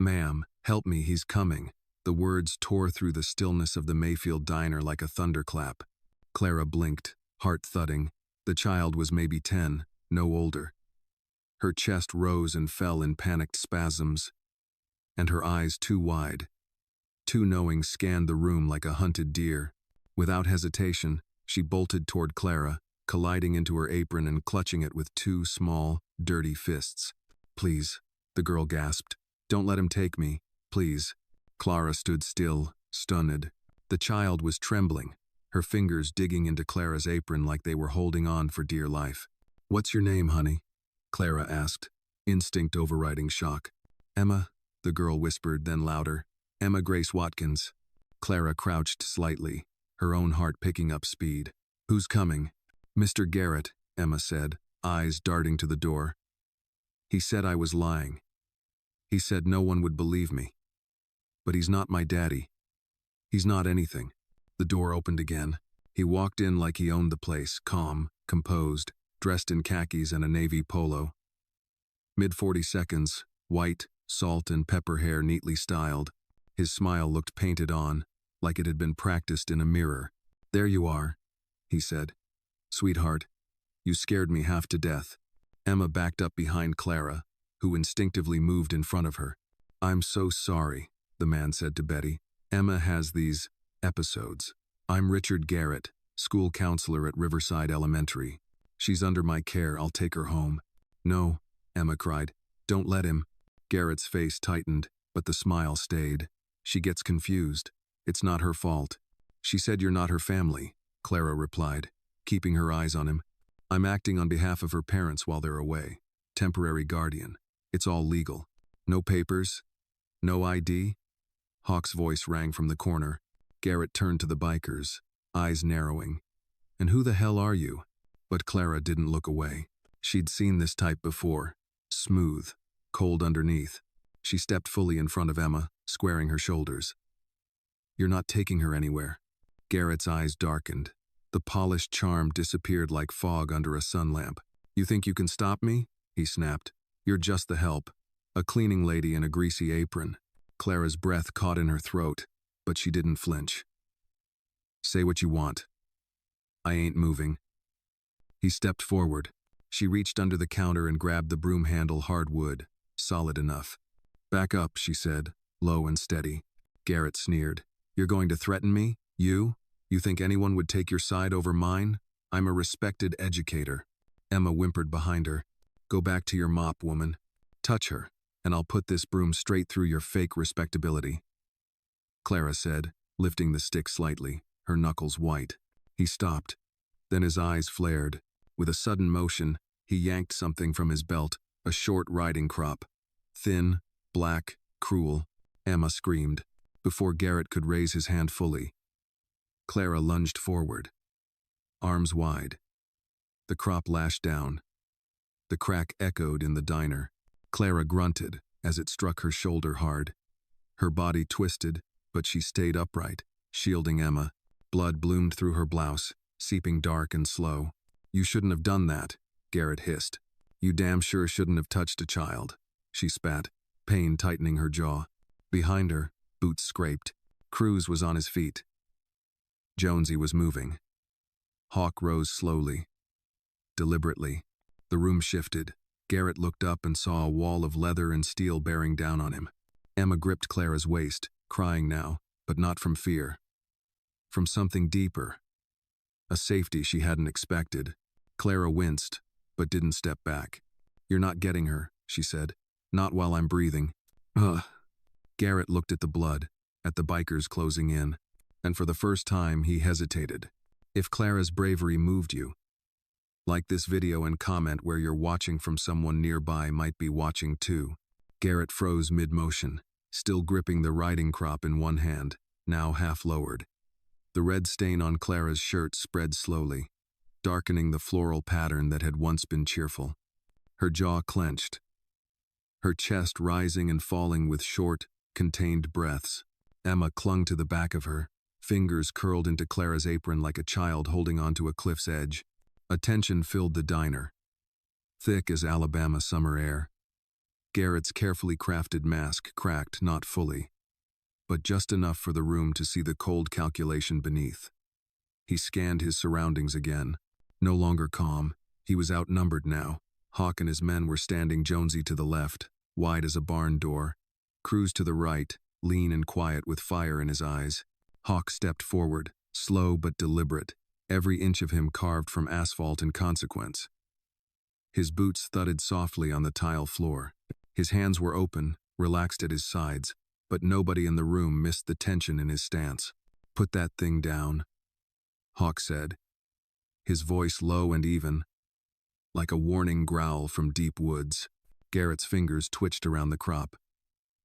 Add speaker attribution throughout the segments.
Speaker 1: "Ma'am, help me, he's coming." The words tore through the stillness of the Mayfield diner like a thunderclap. Clara blinked, heart thudding. The child was maybe 10, no older. Her chest rose and fell in panicked spasms, and her eyes, too wide, too knowing, scanned the room like a hunted deer. Without hesitation, she bolted toward Clara, colliding into her apron and clutching it with two small, dirty fists. "Please," the girl gasped. "Don't let him take me, please." Clara stood still, stunned. The child was trembling, her fingers digging into Clara's apron like they were holding on for dear life. "What's your name, honey?" Clara asked, instinct overriding shock. "Emma," the girl whispered, then louder. "Emma Grace Watkins." Clara crouched slightly, her own heart picking up speed. "Who's coming?" "Mr. Garrett," Emma said, eyes darting to the door. "He said I was lying. He said no one would believe me. But he's not my daddy. He's not anything." The door opened again. He walked in like he owned the place, calm, composed, dressed in khakis and a navy polo. Mid-40s, white, salt and pepper hair neatly styled. His smile looked painted on, like it had been practiced in a mirror. "There you are," he said. "Sweetheart, you scared me half to death." Emma backed up behind Clara, who instinctively moved in front of her. "I'm so sorry," the man said to Betty. "Emma has these episodes. I'm Richard Garrett, school counselor at Riverside Elementary. She's under my care. I'll take her home." "No," Emma cried. "Don't let him." Garrett's face tightened, but the smile stayed. "She gets confused. It's not her fault." "She said you're not her family," Clara replied, keeping her eyes on him. "I'm acting on behalf of her parents while they're away. Temporary guardian. It's all legal. No papers? No ID?" Hawk's voice rang from the corner. Garrett turned to the bikers, eyes narrowing. "And who the hell are you?" But Clara didn't look away. She'd seen this type before. Smooth, cold underneath. She stepped fully in front of Emma, squaring her shoulders. "You're not taking her anywhere." Garrett's eyes darkened. The polished charm disappeared like fog under a sun lamp. "You think you can stop me?" he snapped. "You're just the help. A cleaning lady in a greasy apron." Clara's breath caught in her throat, but she didn't flinch. "Say what you want." "I ain't moving." He stepped forward. She reached under the counter and grabbed the broom handle, hard wood, solid enough. "Back up," she said, low and steady. Garrett sneered. "You're going to threaten me? You? You think anyone would take your side over mine? I'm a respected educator." Emma whimpered behind her. "Go back to your mop, woman. Touch her, and I'll put this broom straight through your fake respectability." Clara said, lifting the stick slightly, her knuckles white. He stopped. Then his eyes flared. With a sudden motion, he yanked something from his belt, a short riding crop. Thin, black, cruel. Emma screamed. Before Garrett could raise his hand fully, Clara lunged forward, arms wide. The crop lashed down. The crack echoed in the diner. Clara grunted as it struck her shoulder hard. Her body twisted, but she stayed upright, shielding Emma. Blood bloomed through her blouse, seeping dark and slow. "You shouldn't have done that," Garrett hissed. "You damn sure shouldn't have touched a child," she spat, pain tightening her jaw. Behind her, boots scraped. Cruz was on his feet. Jonesy was moving. Hawk rose slowly, deliberately. The room shifted. Garrett looked up and saw a wall of leather and steel bearing down on him. Emma gripped Clara's waist, crying now, but not from fear. From something deeper. A safety she hadn't expected. Clara winced, but didn't step back. "You're not getting her," she said. "Not while I'm breathing." "Ugh." Garrett looked at the blood, at the bikers closing in, and for the first time he hesitated. "If Clara's bravery moved you, like this video and comment where you're watching from someone nearby might be watching too." Garrett froze mid-motion, still gripping the riding crop in one hand, now half lowered. The red stain on Clara's shirt spread slowly, darkening the floral pattern that had once been cheerful. Her jaw clenched, her chest rising and falling with short, contained breaths. Emma clung to the back of her, fingers curled into Clara's apron like a child holding onto a cliff's edge. A tension filled the diner, thick as Alabama summer air. Garrett's carefully crafted mask cracked not fully, but just enough for the room to see the cold calculation beneath. He scanned his surroundings again. No longer calm, he was outnumbered now. Hawk and his men were standing Jonesy to the left, wide as a barn door. Cruz to the right, lean and quiet with fire in his eyes. Hawk stepped forward, slow but deliberate, every inch of him carved from asphalt and consequence. His boots thudded softly on the tile floor. His hands were open, relaxed at his sides, but nobody in the room missed the tension in his stance. "Put that thing down," Hawk said, his voice low and even, like a warning growl from deep woods. Garrett's fingers twitched around the crop.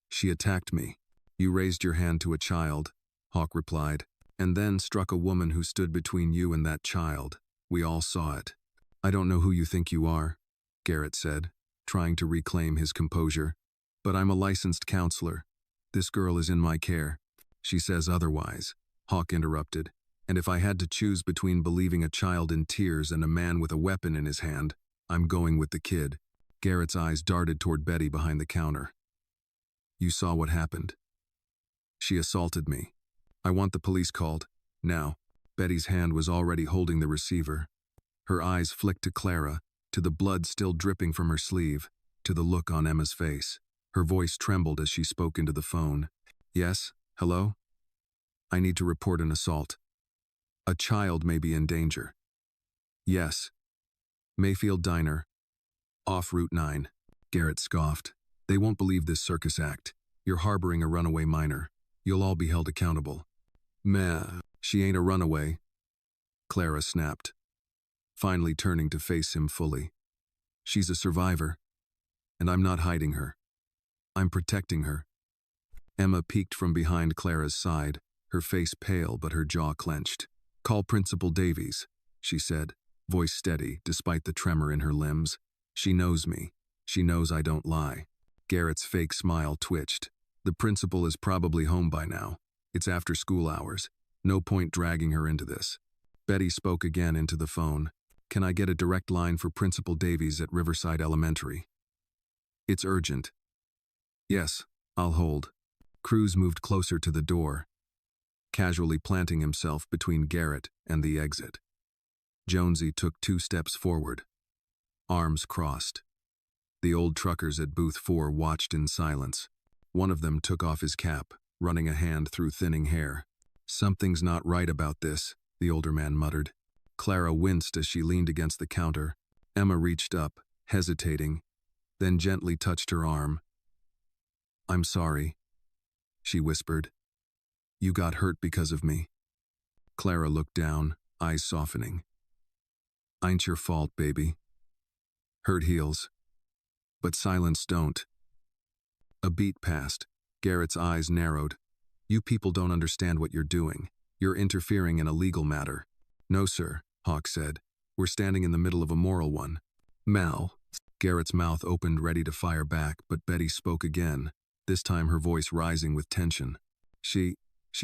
Speaker 1: "She attacked me. You raised your hand to a child," Hawk replied, "and then struck a woman who stood between you and that child. We all saw it." "I don't know who you think you are," Garrett said, trying to reclaim his composure, "but I'm a licensed counselor. This girl is in my care." "She says otherwise," Hawk interrupted, "and if I had to choose between believing a child in tears and a man with a weapon in his hand, I'm going with the kid." Garrett's eyes darted toward Betty behind the counter. "You saw what happened. She assaulted me. I want the police called. Now." Betty's hand was already holding the receiver. Her eyes flicked to Clara, to the blood still dripping from her sleeve, to the look on Emma's face. Her voice trembled as she spoke into the phone. "Yes, hello? I need to report an assault. A child may be in danger." "Yes. Mayfield Diner. Off Route 9. Garrett scoffed. "They won't believe this circus act. You're harboring a runaway minor. You'll all be held accountable." "Meh, she ain't a runaway," Clara snapped, finally turning to face him fully. "She's a survivor, and I'm not hiding her. I'm protecting her." Emma peeked from behind Clara's side, her face pale but her jaw clenched. "Call Principal Davies," she said, voice steady despite the tremor in her limbs. "She knows me. She knows I don't lie." Garrett's fake smile twitched. "The principal is probably home by now. It's after school hours. No point dragging her into this." Betty spoke again into the phone. "Can I get a direct line for Principal Davies at Riverside Elementary? It's urgent." "Yes, I'll hold." Cruz moved closer to the door, casually planting himself between Garrett and the exit. Jonesy took 2 steps forward, arms crossed. The old truckers at Booth 4 watched in silence. One of them took off his cap, running a hand through thinning hair. "Something's not right about this," the older man muttered. Clara winced as she leaned against the counter. Emma reached up, hesitating, then gently touched her arm. "I'm sorry," she whispered. "You got hurt because of me." Clara looked down, eyes softening. "Ain't your fault, baby. Hurt heals, but silence don't." A beat passed. Garrett's eyes narrowed. "You people don't understand what you're doing. You're interfering in a legal matter." "No, sir," Hawk said. "We're standing in the middle of a moral one." "Mal." Garrett's mouth opened ready to fire back, but Betty spoke again, this time her voice rising with tension. She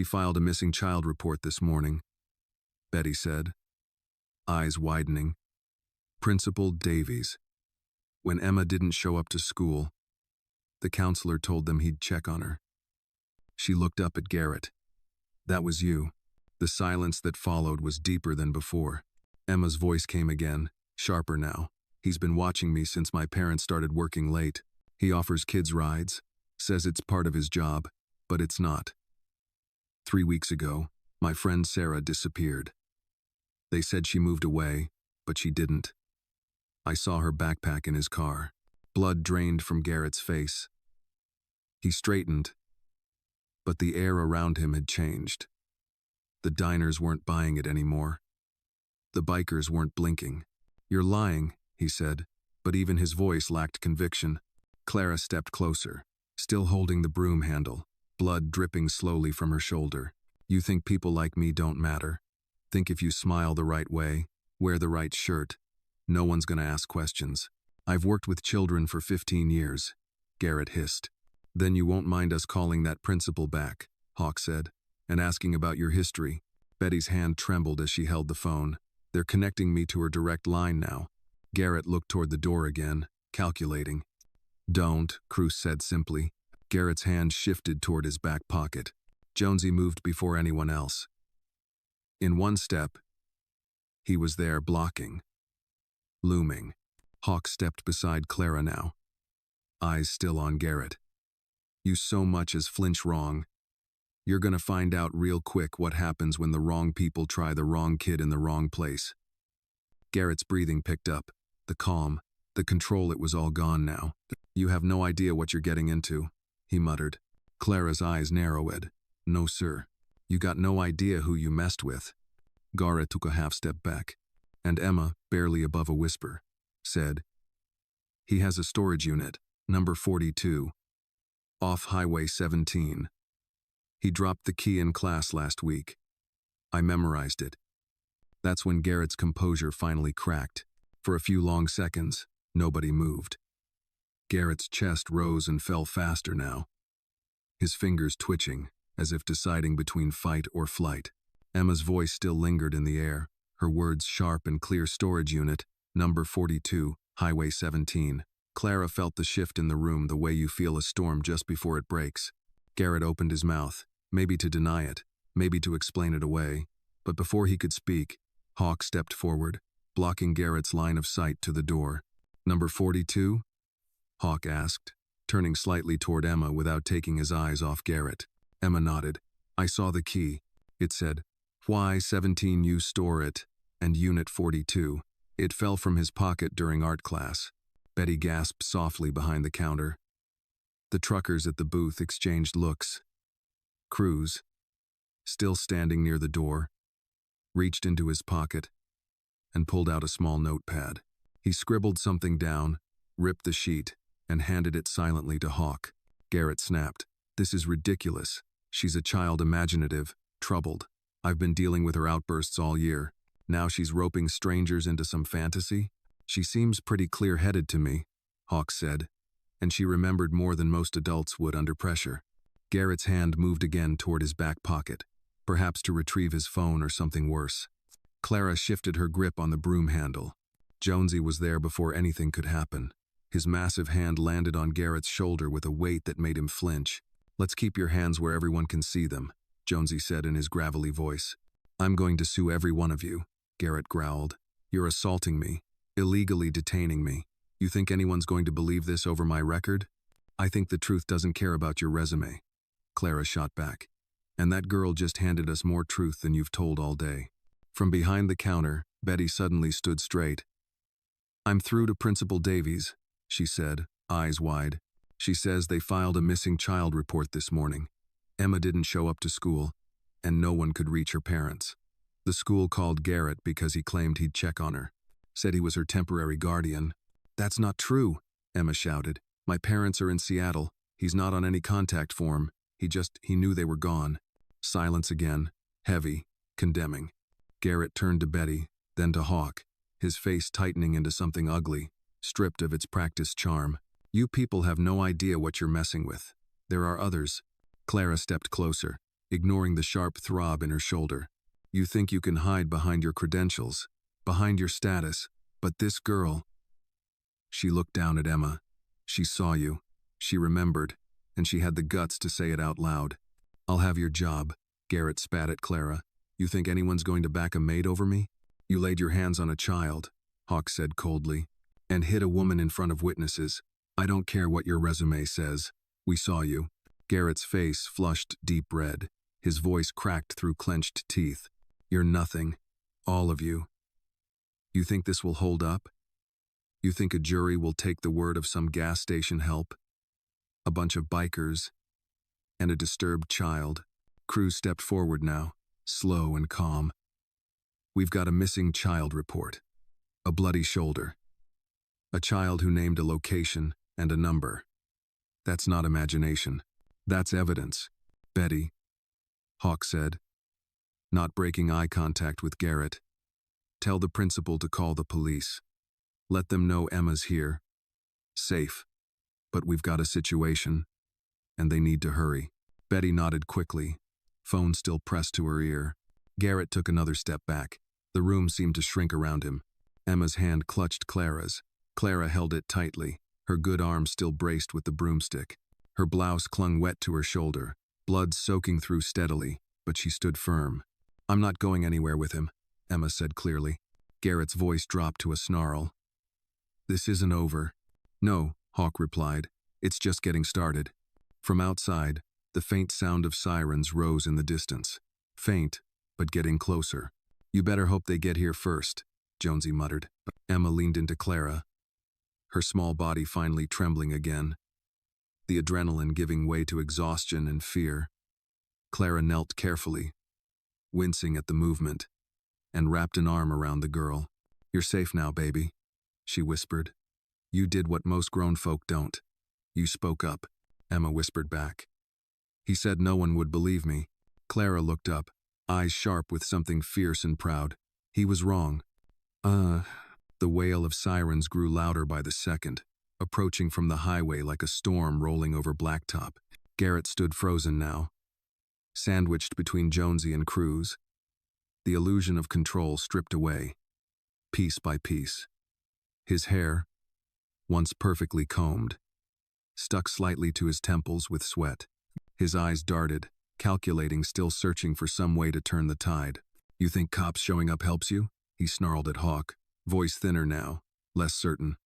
Speaker 1: filed a missing child report this morning," Betty said, eyes widening. "Principal Davies. When Emma didn't show up to school, the counselor told them he'd check on her." She looked up at Garrett. "That was you." The silence that followed was deeper than before. Emma's voice came again, sharper now. "He's been watching me since my parents started working late. He offers kids rides, says it's part of his job, but it's not. 3 weeks ago, my friend Sarah disappeared. They said she moved away, but she didn't. I saw her backpack in his car." Blood drained from Garrett's face. He straightened, but the air around him had changed. The diners weren't buying it anymore. The bikers weren't blinking. "You're lying," he said, but even his voice lacked conviction. Clara stepped closer, still holding the broom handle, blood dripping slowly from her shoulder. "You think people like me don't matter? Think if you smile the right way, wear the right shirt, no one's gonna ask questions. I've worked with children for 15 years, Garrett hissed. "Then you won't mind us calling that principal back," Hawk said, "and asking about your history." Betty's hand trembled as she held the phone. "They're connecting me to her direct line now." Garrett looked toward the door again, calculating. Don't, Cruz said simply. Garrett's hand shifted toward his back pocket. Jonesy moved before anyone else. In one step, he was there, blocking, looming. Hawk stepped beside Clara now, eyes still on Garrett. You so much as flinch wrong. You're gonna find out real quick what happens when the wrong people try the wrong kid in the wrong place. Garrett's breathing picked up. The calm, the control, it was all gone now. You have no idea what you're getting into, he muttered. Clara's eyes narrowed. No, sir. You got no idea who you messed with. Gara took a half-step back, and Emma, barely above a whisper, said, He has a storage unit, number 42, off Highway 17. He dropped the key in class last week. I memorized it. That's when Garrett's composure finally cracked. For a few long seconds, nobody moved. Garrett's chest rose and fell faster now, his fingers twitching, as if deciding between fight or flight. Emma's voice still lingered in the air, her words sharp and clear. Storage unit, number 42, Highway 17. Clara felt the shift in the room the way you feel a storm just before it breaks. Garrett opened his mouth, maybe to deny it, maybe to explain it away, but before he could speak, Hawk stepped forward, blocking Garrett's line of sight to the door. Number 42? Hawk asked, turning slightly toward Emma without taking his eyes off Garrett. Emma nodded. I saw the key. It said, Why 17 you store it, and Unit 42. It fell from his pocket during art class. Betty gasped softly behind the counter. The truckers at the booth exchanged looks. Cruz, still standing near the door, reached into his pocket and pulled out a small notepad. He scribbled something down, ripped the sheet, and handed it silently to Hawk. Garrett snapped. This is ridiculous. She's a child, imaginative, troubled. I've been dealing with her outbursts all year. Now she's roping strangers into some fantasy? She seems pretty clear-headed to me, Hawk said, and she remembered more than most adults would under pressure. Garrett's hand moved again toward his back pocket, perhaps to retrieve his phone or something worse. Clara shifted her grip on the broom handle. Jonesy was there before anything could happen. His massive hand landed on Garrett's shoulder with a weight that made him flinch. Let's keep your hands where everyone can see them, Jonesy said in his gravelly voice. I'm going to sue every one of you, Garrett growled. You're assaulting me, illegally detaining me. You think anyone's going to believe this over my record? I think the truth doesn't care about your resume, Clara shot back. And that girl just handed us more truth than you've told all day. From behind the counter, Betty suddenly stood straight. I'm through to Principal Davies, she said, eyes wide. She says they filed a missing child report this morning. Emma didn't show up to school, and no one could reach her parents. The school called Garrett because he claimed he'd check on her. Said he was her temporary guardian. That's not true, Emma shouted. My parents are in Seattle. He's not on any contact form. He knew they were gone. Silence again, heavy, condemning. Garrett turned to Betty, then to Hawk, his face tightening into something ugly, stripped of its practiced charm. You people have no idea what you're messing with. There are others. Clara stepped closer, ignoring the sharp throb in her shoulder. You think you can hide behind your credentials, behind your status, but this girl... She looked down at Emma. She saw you. She remembered, and she had the guts to say it out loud. I'll have your job, Garrett spat at Clara. You think anyone's going to back a maid over me? You laid your hands on a child, Hawk said coldly, and hit a woman in front of witnesses. I don't care what your resume says. We saw you. Garrett's face flushed deep red. His voice cracked through clenched teeth. You're nothing. All of you. You think this will hold up? You think a jury will take the word of some gas station help? A bunch of bikers and a disturbed child. Cruz stepped forward now, slow and calm. We've got a missing child report. A bloody shoulder. A child who named a location and a number. That's not imagination. That's evidence. Betty, Hawk said, not breaking eye contact with Garrett. Tell the principal to call the police. Let them know Emma's here. Safe. But we've got a situation, and they need to hurry. Betty nodded quickly, phone still pressed to her ear. Garrett took another step back. The room seemed to shrink around him. Emma's hand clutched Clara's. Clara held it tightly, her good arm still braced with the broomstick. Her blouse clung wet to her shoulder, blood soaking through steadily, but she stood firm. "I'm not going anywhere with him," Emma said clearly. Garrett's voice dropped to a snarl. "This isn't over." "No," Hawk replied. "It's just getting started." From outside, the faint sound of sirens rose in the distance. Faint, but getting closer. "You better hope they get here first," Jonesy muttered. Emma leaned into Clara, her small body finally trembling again, the adrenaline giving way to exhaustion and fear. Clara knelt carefully, wincing at the movement, and wrapped an arm around the girl. "You're safe now, baby," she whispered. "You did what most grown folk don't. You spoke up," Emma whispered back. "He said no one would believe me." Clara looked up, eyes sharp with something fierce and proud. "He was wrong." The wail of sirens grew louder by the second, approaching from the highway like a storm rolling over blacktop. Garrett stood frozen now, sandwiched between Jonesy and Cruz, the illusion of control stripped away, piece by piece. His hair, once perfectly combed, stuck slightly to his temples with sweat. His eyes darted, calculating, still searching for some way to turn the tide. "You think cops showing up helps you?" he snarled at Hawk, voice thinner now, less certain.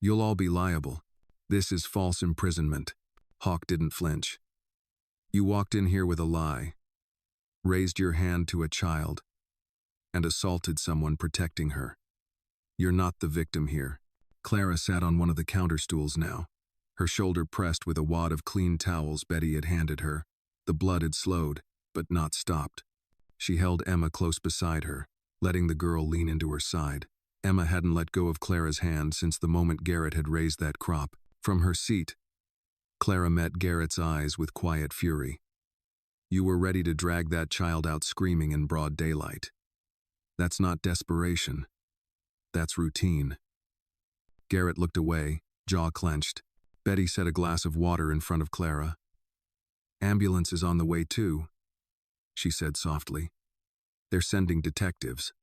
Speaker 1: "You'll all be liable. This is false imprisonment." Hawk didn't flinch. "You walked in here with a lie, raised your hand to a child, and assaulted someone protecting her. You're not the victim here." Clara sat on one of the counter stools now, her shoulder pressed with a wad of clean towels Betty had handed her. The blood had slowed, but not stopped. She held Emma close beside her, letting the girl lean into her side. Emma hadn't let go of Clara's hand since the moment Garrett had raised that crop. From her seat, Clara met Garrett's eyes with quiet fury. "You were ready to drag that child out screaming in broad daylight. That's not desperation. That's routine." Garrett looked away, jaw clenched. Betty set a glass of water in front of Clara. "Ambulance is on the way too," she said softly. "They're sending detectives.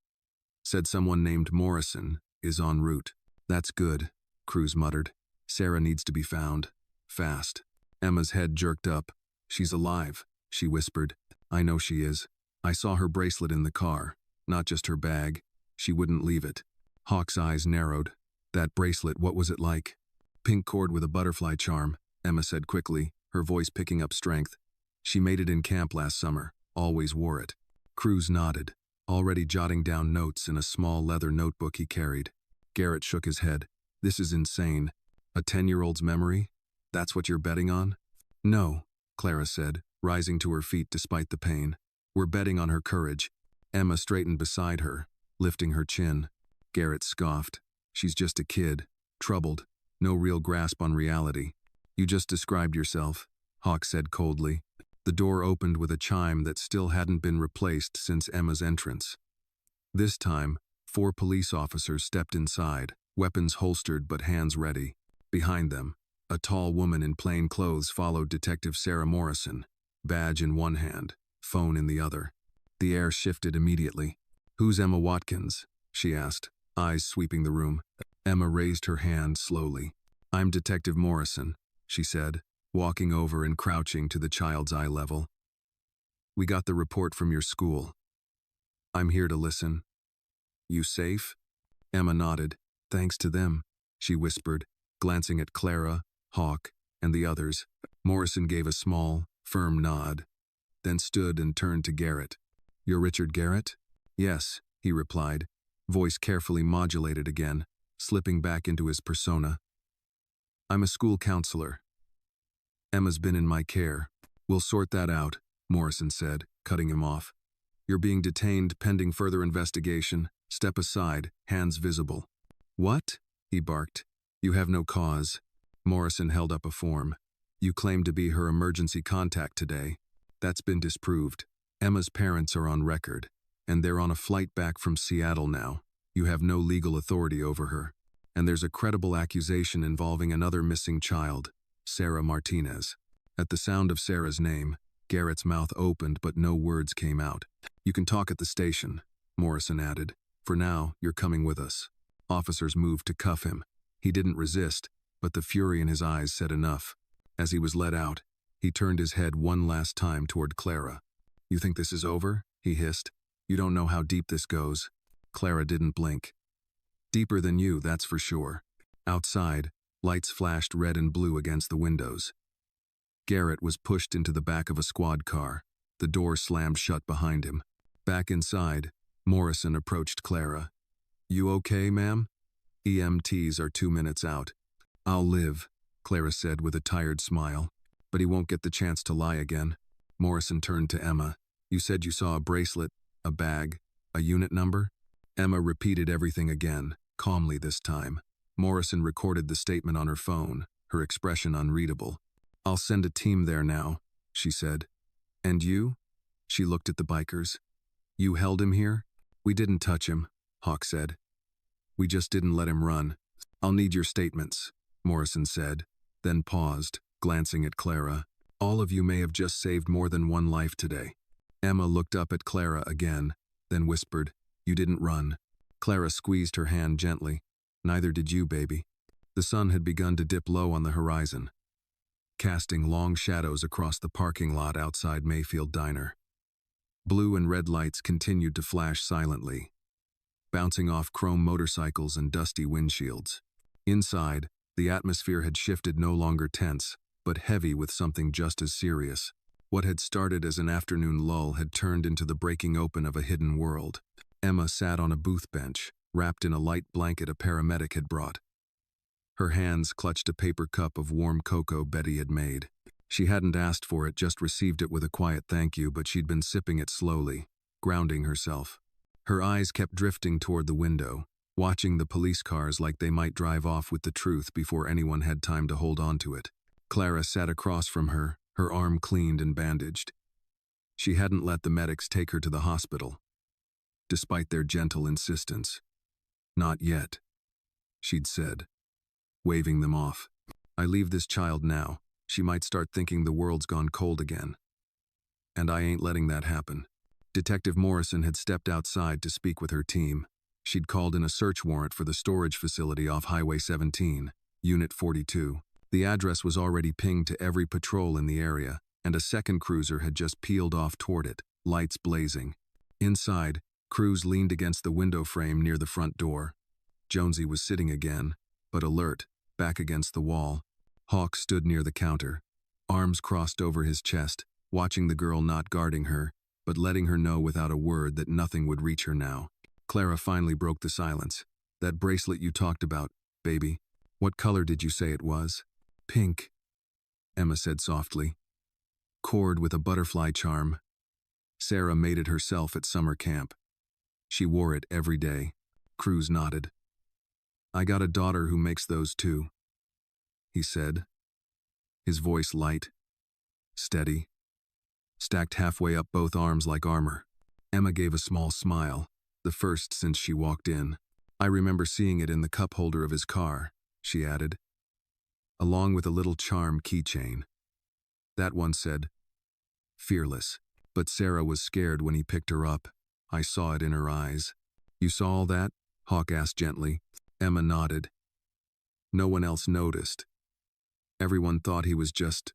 Speaker 1: Said someone named Morrison is en route." "That's good," Cruz muttered. "Sarah needs to be found. Fast." Emma's head jerked up. "She's alive," she whispered. "I know she is. I saw her bracelet in the car, not just her bag. She wouldn't leave it." Hawk's eyes narrowed. "That bracelet, what was it like?" "Pink cord with a butterfly charm," Emma said quickly, her voice picking up strength. "She made it in camp last summer. Always wore it." Cruz nodded, already jotting down notes in a small leather notebook he carried. Garrett shook his head. "This is insane. A 10-year-old's memory? That's what you're betting on?" "No," Clara said, rising to her feet despite the pain. "We're betting on her courage." Emma straightened beside her, lifting her chin. Garrett scoffed. "She's just a kid, troubled, no real grasp on reality." "You just described yourself," Hawk said coldly. The door opened with a chime that still hadn't been replaced since Emma's entrance. This time, 4 police officers stepped inside, weapons holstered but hands ready. Behind them, a tall woman in plain clothes followed Detective Sarah Morrison, badge in one hand, phone in the other. The air shifted immediately. "Who's Emma Watkins?" she asked, eyes sweeping the room. Emma raised her hand slowly. "I'm Detective Morrison," she said, walking over and crouching to the child's eye level. "We got the report from your school. I'm here to listen." "You safe?" Emma nodded. "Thanks to them," she whispered, glancing at Clara, Hawk, and the others. Morrison gave a small, firm nod, then stood and turned to Garrett. "You're Richard Garrett?" "Yes," he replied, voice carefully modulated again, slipping back into his persona. "I'm a school counselor. Emma's been in my care." "We'll sort that out," Morrison said, cutting him off. "You're being detained pending further investigation. Step aside, hands visible." "What?" he barked. "You have no cause." Morrison held up a form. "You claim to be her emergency contact today. That's been disproved. Emma's parents are on record, and they're on a flight back from Seattle now. You have no legal authority over her. And there's a credible accusation involving another missing child, Sarah Martinez." At the sound of Sarah's name, Garrett's mouth opened but no words came out. "You can talk at the station," Morrison added. "For now, you're coming with us." Officers moved to cuff him. He didn't resist, but the fury in his eyes said enough. As he was let out, he turned his head one last time toward Clara. "You think this is over?" he hissed. "You don't know how deep this goes." Clara didn't blink. "Deeper than you, that's for sure." Outside, lights flashed red and blue against the windows. Garrett was pushed into the back of a squad car. The door slammed shut behind him. Back inside, Morrison approached Clara. "You okay, ma'am?" "EMTs are 2 minutes out." "I'll live," Clara said with a tired smile. "But he won't get the chance to lie again." Morrison turned to Emma. "You said you saw a bracelet, a bag, a unit number?" Emma repeated everything again, calmly this time. Morrison recorded the statement on her phone, her expression unreadable. "I'll send a team there now," she said. "And you?" She looked at the bikers. "You held him here?" "We didn't touch him," Hawk said. "We just didn't let him run." "I'll need your statements," Morrison said, then paused, glancing at Clara. "All of you may have just saved more than one life today." Emma looked up at Clara again, then whispered, "You didn't run." Clara squeezed her hand gently. "Neither did you, baby." The sun had begun to dip low on the horizon, casting long shadows across the parking lot outside Mayfield Diner. Blue and red lights continued to flash silently, bouncing off chrome motorcycles and dusty windshields. Inside, the atmosphere had shifted, no longer tense, but heavy with something just as serious. What had started as an afternoon lull had turned into the breaking open of a hidden world. Emma sat on a booth bench, wrapped in a light blanket a paramedic had brought. Her hands clutched a paper cup of warm cocoa Betty had made. She hadn't asked for it, just received it with a quiet thank you, but she'd been sipping it slowly, grounding herself. Her eyes kept drifting toward the window, watching the police cars like they might drive off with the truth before anyone had time to hold on to it. Clara sat across from her, her arm cleaned and bandaged. She hadn't let the medics take her to the hospital, despite their gentle insistence. "Not yet," she'd said, waving them off. "I leave this child now. She might start thinking the world's gone cold again. And I ain't letting that happen." Detective Morrison had stepped outside to speak with her team. She'd called in a search warrant for the storage facility off Highway 17, Unit 42. The address was already pinged to every patrol in the area, and a second cruiser had just peeled off toward it, lights blazing. Inside, Cruz leaned against the window frame near the front door. Jonesy was sitting again, but alert, back against the wall. Hawk stood near the counter, arms crossed over his chest, watching the girl, not guarding her, but letting her know without a word that nothing would reach her now. Clara finally broke the silence. "That bracelet you talked about, baby. What color did you say it was?" "Pink," Emma said softly. "Cord with a butterfly charm. Sarah made it herself at summer camp. She wore it every day." Cruz nodded. "I got a daughter who makes those too," he said, his voice light, steady, stacked halfway up both arms like armor. Emma gave a small smile, the first since she walked in. "I remember seeing it in the cup holder of his car," she added, along with a little charm keychain. That one said, "Fearless." But Sarah was scared when he picked her up. I saw it in her eyes. "You saw all that?" Hawk asked gently. Emma nodded. No one else noticed. Everyone thought he was just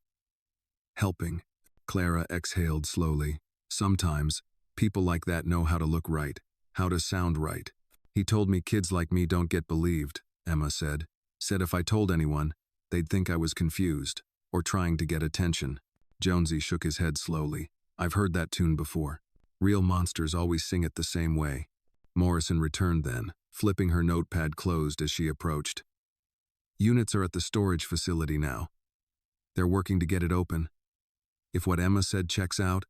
Speaker 1: helping. Clara exhaled slowly. "Sometimes, people like that know how to look right, how to sound right. He told me kids like me don't get believed," Emma said. "Said if I told anyone, they'd think I was confused, or trying to get attention." Jonesy shook his head slowly. "I've heard that tune before. Real monsters always sing it the same way." Morrison returned then, flipping her notepad closed as she approached. "Units are at the storage facility now. They're working to get it open. If what Emma said checks out..."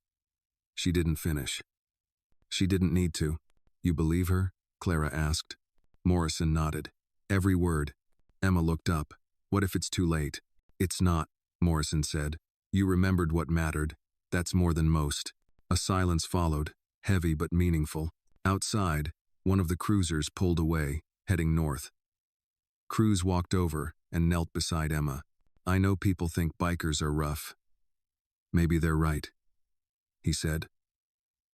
Speaker 1: She didn't finish. "She didn't need to." "You believe her?" Clara asked. Morrison nodded. "Every word." Emma looked up. "What if it's too late?" "It's not," Morrison said. "You remembered what mattered. That's more than most." A silence followed, heavy but meaningful. Outside, one of the cruisers pulled away, heading north. Cruz walked over and knelt beside Emma. "I know people think bikers are rough. Maybe they're right," he said.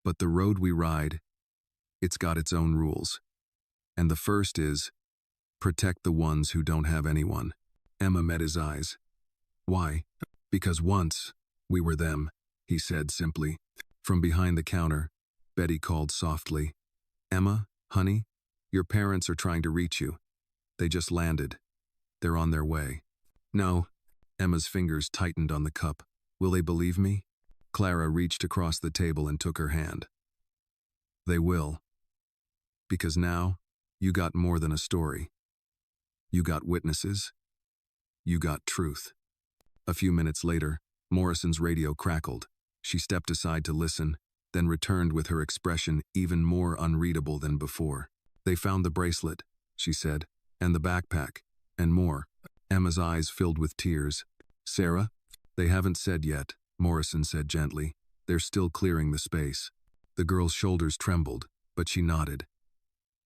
Speaker 1: "But the road we ride, it's got its own rules. And the first is, protect the ones who don't have anyone." Emma met his eyes. Why? Because once, we were them, he said simply. From behind the counter, Betty called softly. Emma, honey, your parents are trying to reach you. They just landed. They're on their way. No. Emma's fingers tightened on the cup. Will they believe me? Clara reached across the table and took her hand. They will. Because now, you got more than a story. You got witnesses. You got truth. A few minutes later, Morrison's radio crackled. She stepped aside to listen, then returned with her expression even more unreadable than before. They found the bracelet, she said, and the backpack, and more. Emma's eyes filled with tears. Sarah? They haven't said yet, Morrison said gently. They're still clearing the space. The girl's shoulders trembled, but she nodded.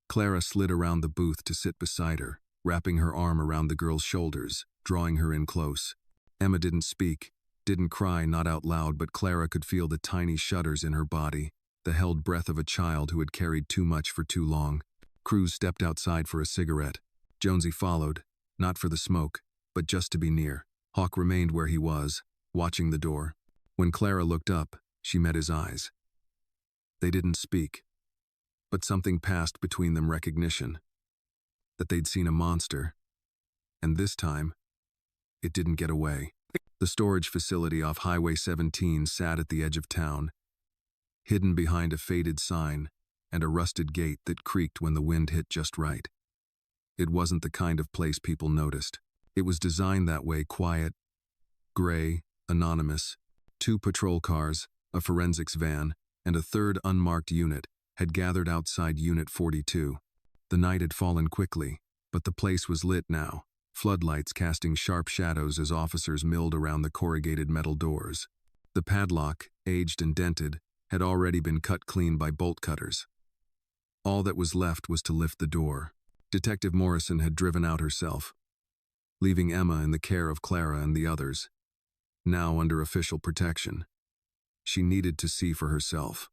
Speaker 1: Clara slid around the booth to sit beside her, wrapping her arm around the girl's shoulders, drawing her in close. Emma didn't speak, didn't cry, not out loud, but Clara could feel the tiny shudders in her body, the held breath of a child who had carried too much for too long. Cruz stepped outside for a cigarette. Jonesy followed, not for the smoke, but just to be near. Hawk remained where he was, watching the door. When Clara looked up, she met his eyes. They didn't speak, but something passed between them, recognition. That they'd seen a monster. And this time, it didn't get away. The storage facility off Highway 17 sat at the edge of town, hidden behind a faded sign and a rusted gate that creaked when the wind hit just right. It wasn't the kind of place people noticed. It was designed that way, quiet, gray, anonymous. 2 patrol cars, a forensics van, and a third unmarked unit had gathered outside Unit 42. The night had fallen quickly, but the place was lit now, floodlights casting sharp shadows as officers milled around the corrugated metal doors. The padlock, aged and dented, had already been cut clean by bolt cutters. All that was left was to lift the door. Detective Morrison had driven out herself, leaving Emma in the care of Clara and the others, now under official protection. She needed to see for herself.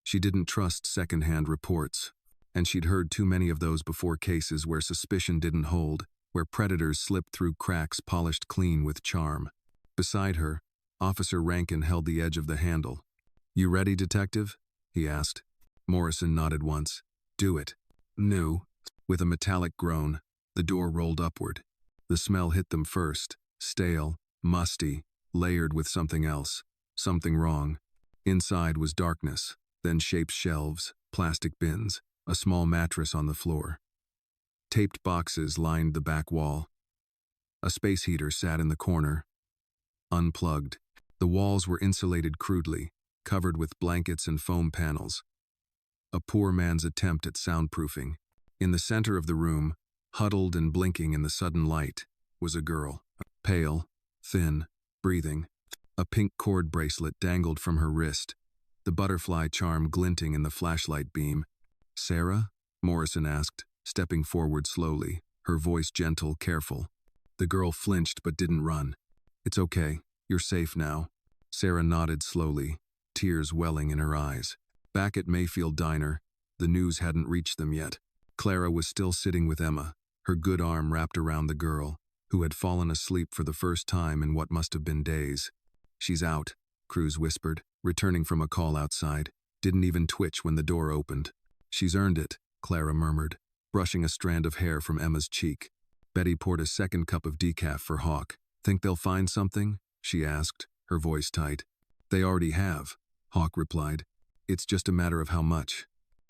Speaker 1: She didn't trust second-hand reports, and she'd heard too many of those before, cases where suspicion didn't hold, where predators slipped through cracks polished clean with charm. Beside her, Officer Rankin held the edge of the handle. You ready, detective? He asked. Morrison nodded once. Do it. No. With a metallic groan, the door rolled upward. The smell hit them first, stale, musty, layered with something else, something wrong. Inside was darkness, then shaped shelves, plastic bins, a small mattress on the floor. Taped boxes lined the back wall. A space heater sat in the corner, unplugged. The walls were insulated crudely, covered with blankets and foam panels. A poor man's attempt at soundproofing. In the center of the room, huddled and blinking in the sudden light, was a girl. Pale, thin, breathing. A pink cord bracelet dangled from her wrist, the butterfly charm glinting in the flashlight beam. Sarah? Morrison asked, stepping forward slowly, her voice gentle, careful. The girl flinched but didn't run. It's okay. You're safe now. Sarah nodded slowly, tears welling in her eyes. Back at Mayfield Diner, the news hadn't reached them yet. Clara was still sitting with Emma, her good arm wrapped around the girl, who had fallen asleep for the first time in what must have been days. She's out, Cruz whispered, returning from a call outside. Didn't even twitch when the door opened. She's earned it, Clara murmured, brushing a strand of hair from Emma's cheek. Betty poured a second cup of decaf for Hawk. Think they'll find something? She asked, her voice tight. They already have, Hawk replied. It's just a matter of how much.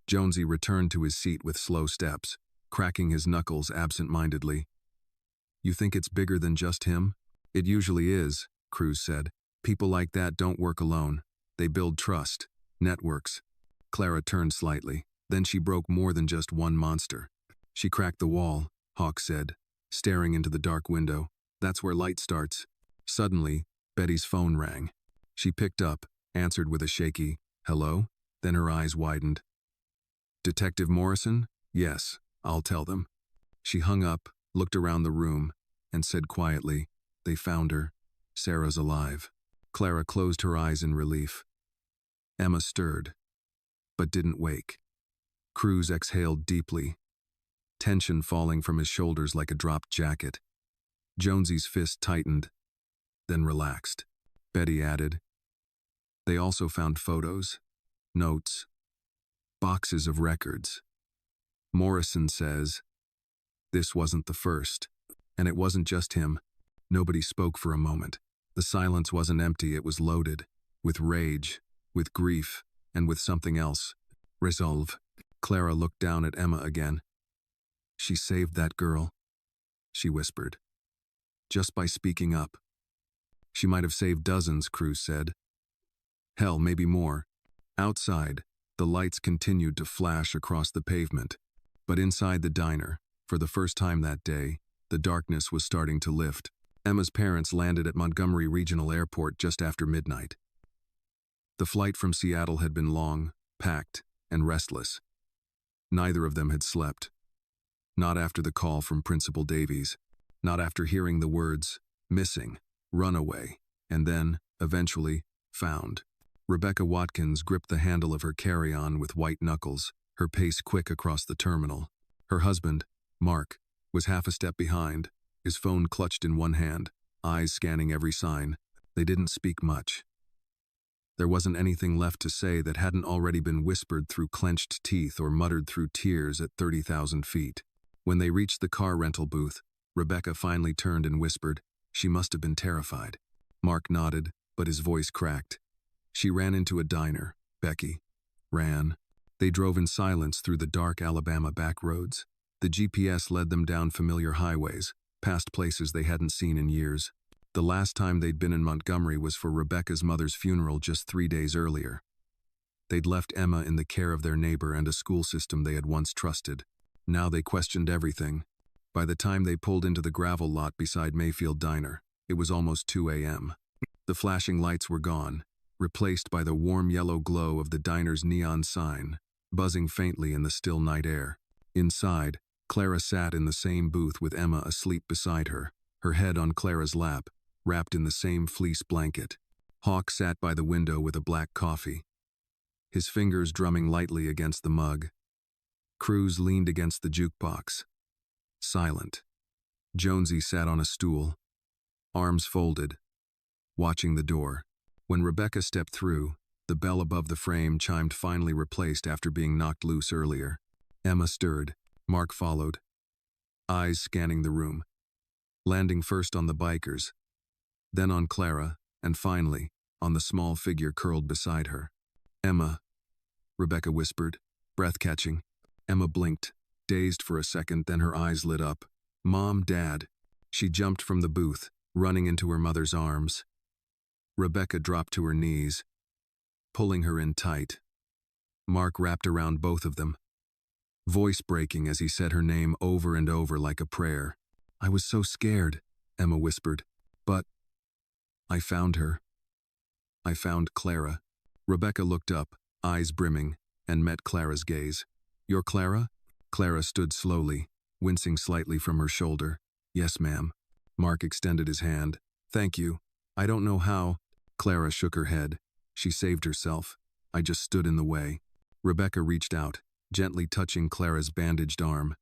Speaker 1: Jonesy returned to his seat with slow steps, cracking his knuckles absent-mindedly. You think it's bigger than just him? It usually is, Cruz said. People like that don't work alone. They build trust, networks. Clara turned slightly. Then she broke more than just one monster. She cracked the wall, Hawk said, staring into the dark window. That's where light starts. Suddenly, Betty's phone rang. She picked up, answered with a shaky, hello? Then her eyes widened. Detective Morrison? Yes, I'll tell them. She hung up, looked around the room, and said quietly, they found her. Sarah's alive. Clara closed her eyes in relief. Emma stirred, but didn't wake. Cruz exhaled deeply, tension falling from his shoulders like a dropped jacket. Jonesy's fist tightened, then relaxed. Betty added, "They also found photos, notes, boxes of records. Morrison says this wasn't the first, and it wasn't just him." Nobody spoke for a moment. The silence wasn't empty, it was loaded. With rage, with grief, and with something else. Resolve. Clara looked down at Emma again. "She saved that girl," she whispered. "Just by speaking up." "She might have saved dozens," Cruz said. "Hell, maybe more." Outside, the lights continued to flash across the pavement. But inside the diner, for the first time that day, the darkness was starting to lift. Emma's parents landed at Montgomery Regional Airport just after midnight. The flight from Seattle had been long, packed, and restless. Neither of them had slept. Not after the call from Principal Davies. Not after hearing the words, missing, runaway, and then, eventually, found. Rebecca Watkins gripped the handle of her carry-on with white knuckles, her pace quick across the terminal. Her husband, Mark, was half a step behind, his phone clutched in one hand, eyes scanning every sign. They didn't speak much. There wasn't anything left to say that hadn't already been whispered through clenched teeth or muttered through tears at 30,000 feet. When they reached the car rental booth, Rebecca finally turned and whispered, "She must have been terrified." Mark nodded, but his voice cracked. "She ran into a diner, Becky. Ran." They drove in silence through the dark Alabama back roads. The GPS led them down familiar highways, past places they hadn't seen in years. The last time they'd been in Montgomery was for Rebecca's mother's funeral just 3 days earlier. They'd left Emma in the care of their neighbor and a school system they had once trusted. Now they questioned everything. By the time they pulled into the gravel lot beside Mayfield Diner, it was almost 2 a.m. The flashing lights were gone, replaced by the warm yellow glow of the diner's neon sign, buzzing faintly in the still night air. Inside, Clara sat in the same booth with Emma asleep beside her, her head on Clara's lap, wrapped in the same fleece blanket. Hawk sat by the window with a black coffee, his fingers drumming lightly against the mug. Cruz leaned against the jukebox, silent. Jonesy sat on a stool, arms folded, watching the door. When Rebecca stepped through, the bell above the frame chimed, finally replaced after being knocked loose earlier. Emma stirred. Mark followed, eyes scanning the room, landing first on the bikers, then on Clara, and finally, on the small figure curled beside her. "Emma," Rebecca whispered, breath catching. Emma blinked, dazed for a second, then her eyes lit up. "Mom, Dad." She jumped from the booth, running into her mother's arms. Rebecca dropped to her knees, pulling her in tight. Mark wrapped around both of them, voice breaking as he said her name over and over like a prayer. "I was so scared," Emma whispered. "But I found her. I found Clara." Rebecca looked up, eyes brimming, and met Clara's gaze. "You're Clara?" Clara stood slowly, wincing slightly from her shoulder. "Yes, ma'am." Mark extended his hand. "Thank you. I don't know how." Clara shook her head. "She saved herself. I just stood in the way." Rebecca reached out, gently touching Clara's bandaged arm.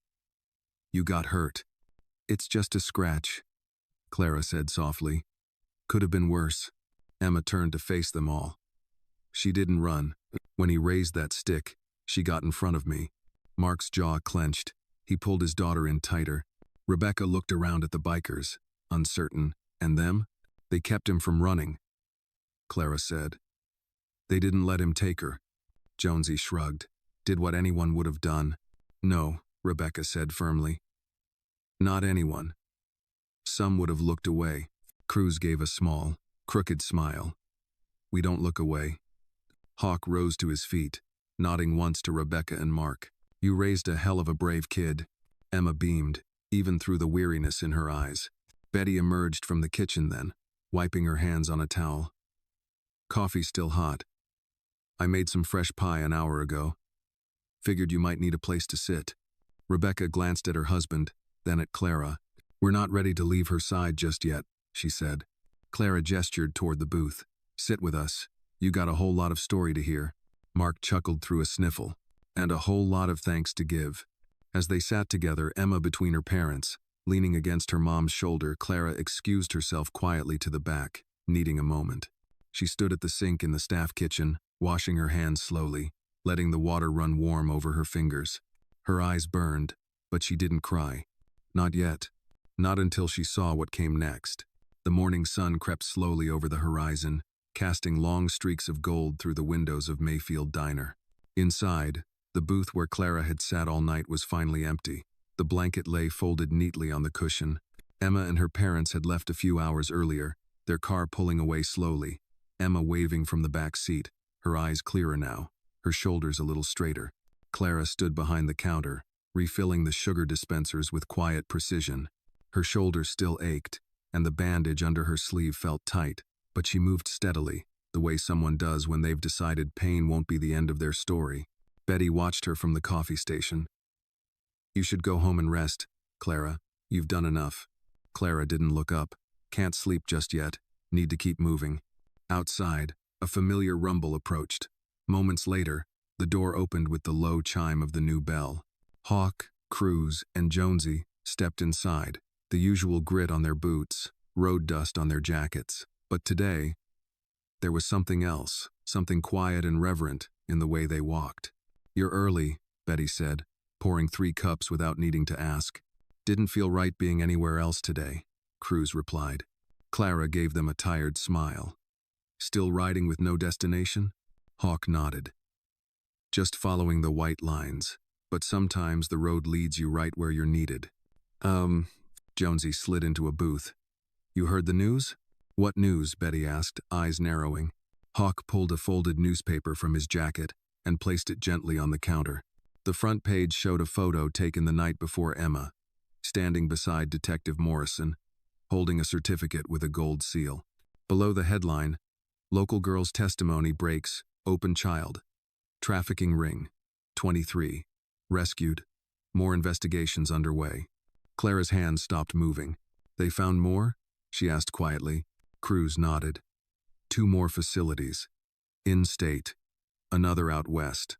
Speaker 1: "You got hurt." "It's just a scratch," Clara said softly. "Could have been worse." Emma turned to face them all. "She didn't run. When he raised that stick, she got in front of me." Mark's jaw clenched. He pulled his daughter in tighter. Rebecca looked around at the bikers, uncertain. "And them? They kept him from running," Clara said. "They didn't let him take her." Jonesy shrugged. "Did what anyone would have done." "No," Rebecca said firmly. "Not anyone. Some would have looked away." Cruz gave a small, crooked smile. "We don't look away." Hawk rose to his feet, nodding once to Rebecca and Mark. "You raised a hell of a brave kid." Emma beamed, even through the weariness in her eyes. Betty emerged from the kitchen then, wiping her hands on a towel. "Coffee's still hot. I made some fresh pie an hour ago. Figured you might need a place to sit." Rebecca glanced at her husband, then at Clara. "We're not ready to leave her side just yet," she said. Clara gestured toward the booth. "Sit with us. You got a whole lot of story to hear." Mark chuckled through a sniffle. "And a whole lot of thanks to give." As they sat together, Emma between her parents, Leaning against her mom's shoulder, Clara excused herself quietly to the back, needing a moment. She stood at the sink in the staff kitchen, washing her hands slowly, letting the water run warm over her fingers. Her eyes burned, but she didn't cry. Not yet. Not until she saw what came next. The morning sun crept slowly over the horizon, casting long streaks of gold through the windows of Mayfield Diner. Inside, the booth where Clara had sat all night was finally empty. The blanket lay folded neatly on the cushion. Emma and her parents had left a few hours earlier, their car pulling away slowly. Emma waving from the back seat, her eyes clearer now, her shoulders a little straighter. Clara stood behind the counter, refilling the sugar dispensers with quiet precision. Her shoulder still ached, and the bandage under her sleeve felt tight, but she moved steadily, the way someone does when they've decided pain won't be the end of their story. Betty watched her from the coffee station. "You should go home and rest, Clara. You've done enough." Clara didn't look up. "Can't sleep just yet. Need to keep moving." Outside, a familiar rumble approached. Moments later, the door opened with the low chime of the new bell. Hawk, Cruz, and Jonesy stepped inside, the usual grit on their boots, road dust on their jackets. But today, there was something else, something quiet and reverent in the way they walked. "You're early," Betty said, pouring 3 cups without needing to ask. "Didn't feel right being anywhere else today," Cruz replied. Clara gave them a tired smile. "Still riding with no destination?" Hawk nodded. "Just following the white lines, but sometimes the road leads you right where you're needed." Jonesy slid into a booth. "You heard the news?" "What news?" Betty asked, eyes narrowing. Hawk pulled a folded newspaper from his jacket and placed it gently on the counter. The front page showed a photo taken the night before Emma, standing beside Detective Morrison, holding a certificate with a gold seal. Below the headline, "Local girl's testimony breaks, open child. Trafficking ring. 23. Rescued. More investigations underway." Clara's hands stopped moving. "They found more?" she asked quietly. Cruz nodded. 2 more facilities. In-state. Another out west.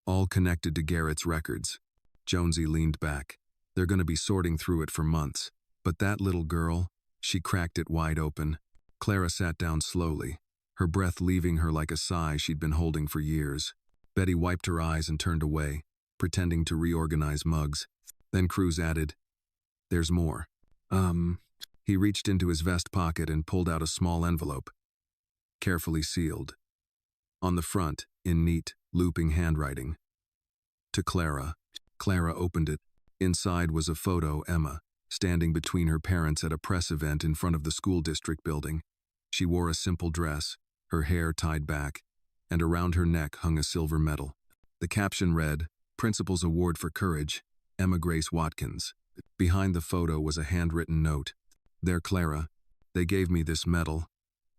Speaker 1: All connected to Garrett's records. Jonesy leaned back. "They're going to be sorting through it for months. But that little girl," she cracked it wide open. Clara sat down slowly, her breath leaving her like a sigh she'd been holding for years. Betty wiped her eyes and turned away, pretending to reorganize mugs. Then Cruz added, "There's more." He reached into his vest pocket and pulled out a small envelope, carefully sealed. On the front, in neat, looping handwriting, "To Clara." Clara opened it. Inside was a photo, Emma, standing between her parents at a press event in front of the school district building. She wore a simple dress, her hair tied back, and around her neck hung a silver medal. The caption read, "Principal's Award for Courage, Emma Grace Watkins." Behind the photo was a handwritten note. "There, Clara, they gave me this medal,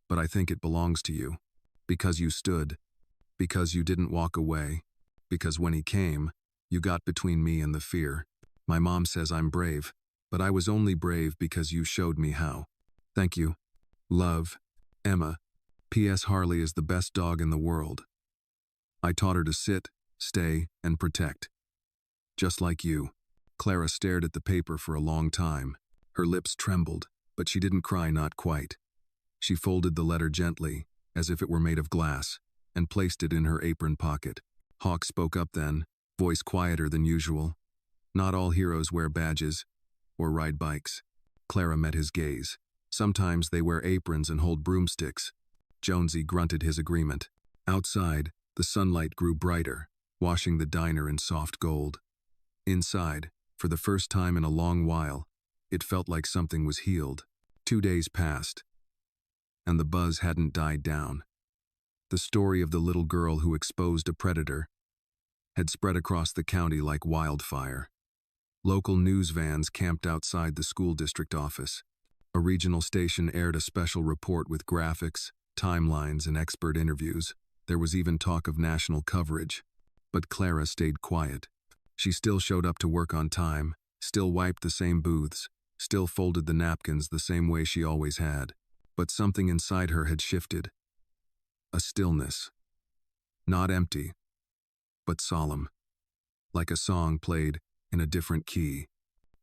Speaker 1: but I think it belongs to you. Because you stood. Because you didn't walk away. Because when he came, you got between me and the fear. My mom says I'm brave, but I was only brave because you showed me how. Thank you. Love, Emma. P.S. Harley is the best dog in the world. I taught her to sit, stay, and protect. Just like you." Clara stared at the paper for a long time. Her lips trembled, but she didn't cry, not quite. She folded the letter gently, as if it were made of glass, and placed it in her apron pocket. Hawk spoke up then, voice quieter than usual. "Not all heroes wear badges or ride bikes." Clara met his gaze. "Sometimes they wear aprons and hold broomsticks." Jonesy grunted his agreement. Outside, the sunlight grew brighter, washing the diner in soft gold. Inside, for the first time in a long while, it felt like something was healed. 2 days passed, and the buzz hadn't died down. The story of the little girl who exposed a predator had spread across the county like wildfire. Local news vans camped outside the school district office. A regional station aired a special report with graphics, timelines, and expert interviews. There was even talk of national coverage. But Clara stayed quiet. She still showed up to work on time, still wiped the same booths, still folded the napkins the same way she always had. But something inside her had shifted. A stillness. Not empty, but solemn. Like a song played in a different key.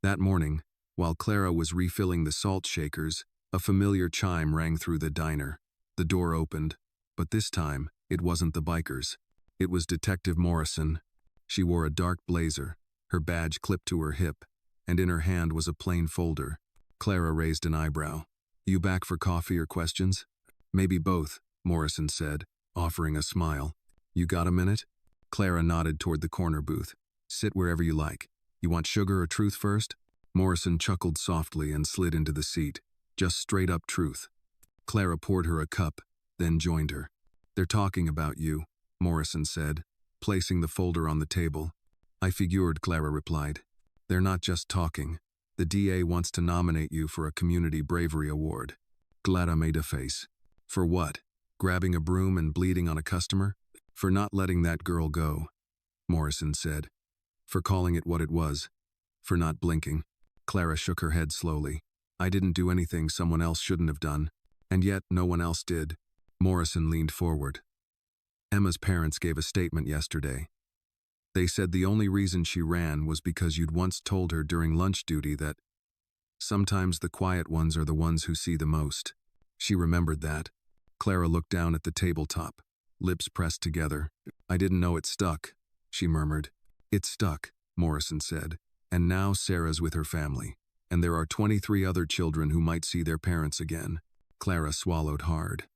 Speaker 1: That morning, While Clara was refilling the salt shakers, a familiar chime rang through the diner. The door opened, but this time, it wasn't the bikers. It was Detective Morrison. She wore a dark blazer, her badge clipped to her hip, and in her hand was a plain folder. Clara raised an eyebrow. "You back for coffee or questions?" "Maybe both," Morrison said, offering a smile. "You got a minute?" Clara nodded toward the corner booth. "Sit wherever you like. You want sugar or truth first?" Morrison chuckled softly and slid into the seat. "Just straight up truth." Clara poured her a cup, then joined her. "They're talking about you," Morrison said, placing the folder on the table. "I figured," Clara replied. "They're not just talking. The DA wants to nominate you for a Community Bravery Award." Clara made a face. "For what? Grabbing a broom and bleeding on a customer?" "For not letting that girl go," Morrison said. "For calling it what it was. For not blinking." Clara shook her head slowly. "I didn't do anything someone else shouldn't have done. And yet, no one else did." Morrison leaned forward. "Emma's parents gave a statement yesterday. They said the only reason she ran was because you'd once told her during lunch duty that sometimes the quiet ones are the ones who see the most." She remembered that. Clara looked down at the tabletop, lips pressed together. "I didn't know it stuck," she murmured. "It stuck," Morrison said. "And now Sarah's with her family. And there are 23 other children who might see their parents again." Clara swallowed hard.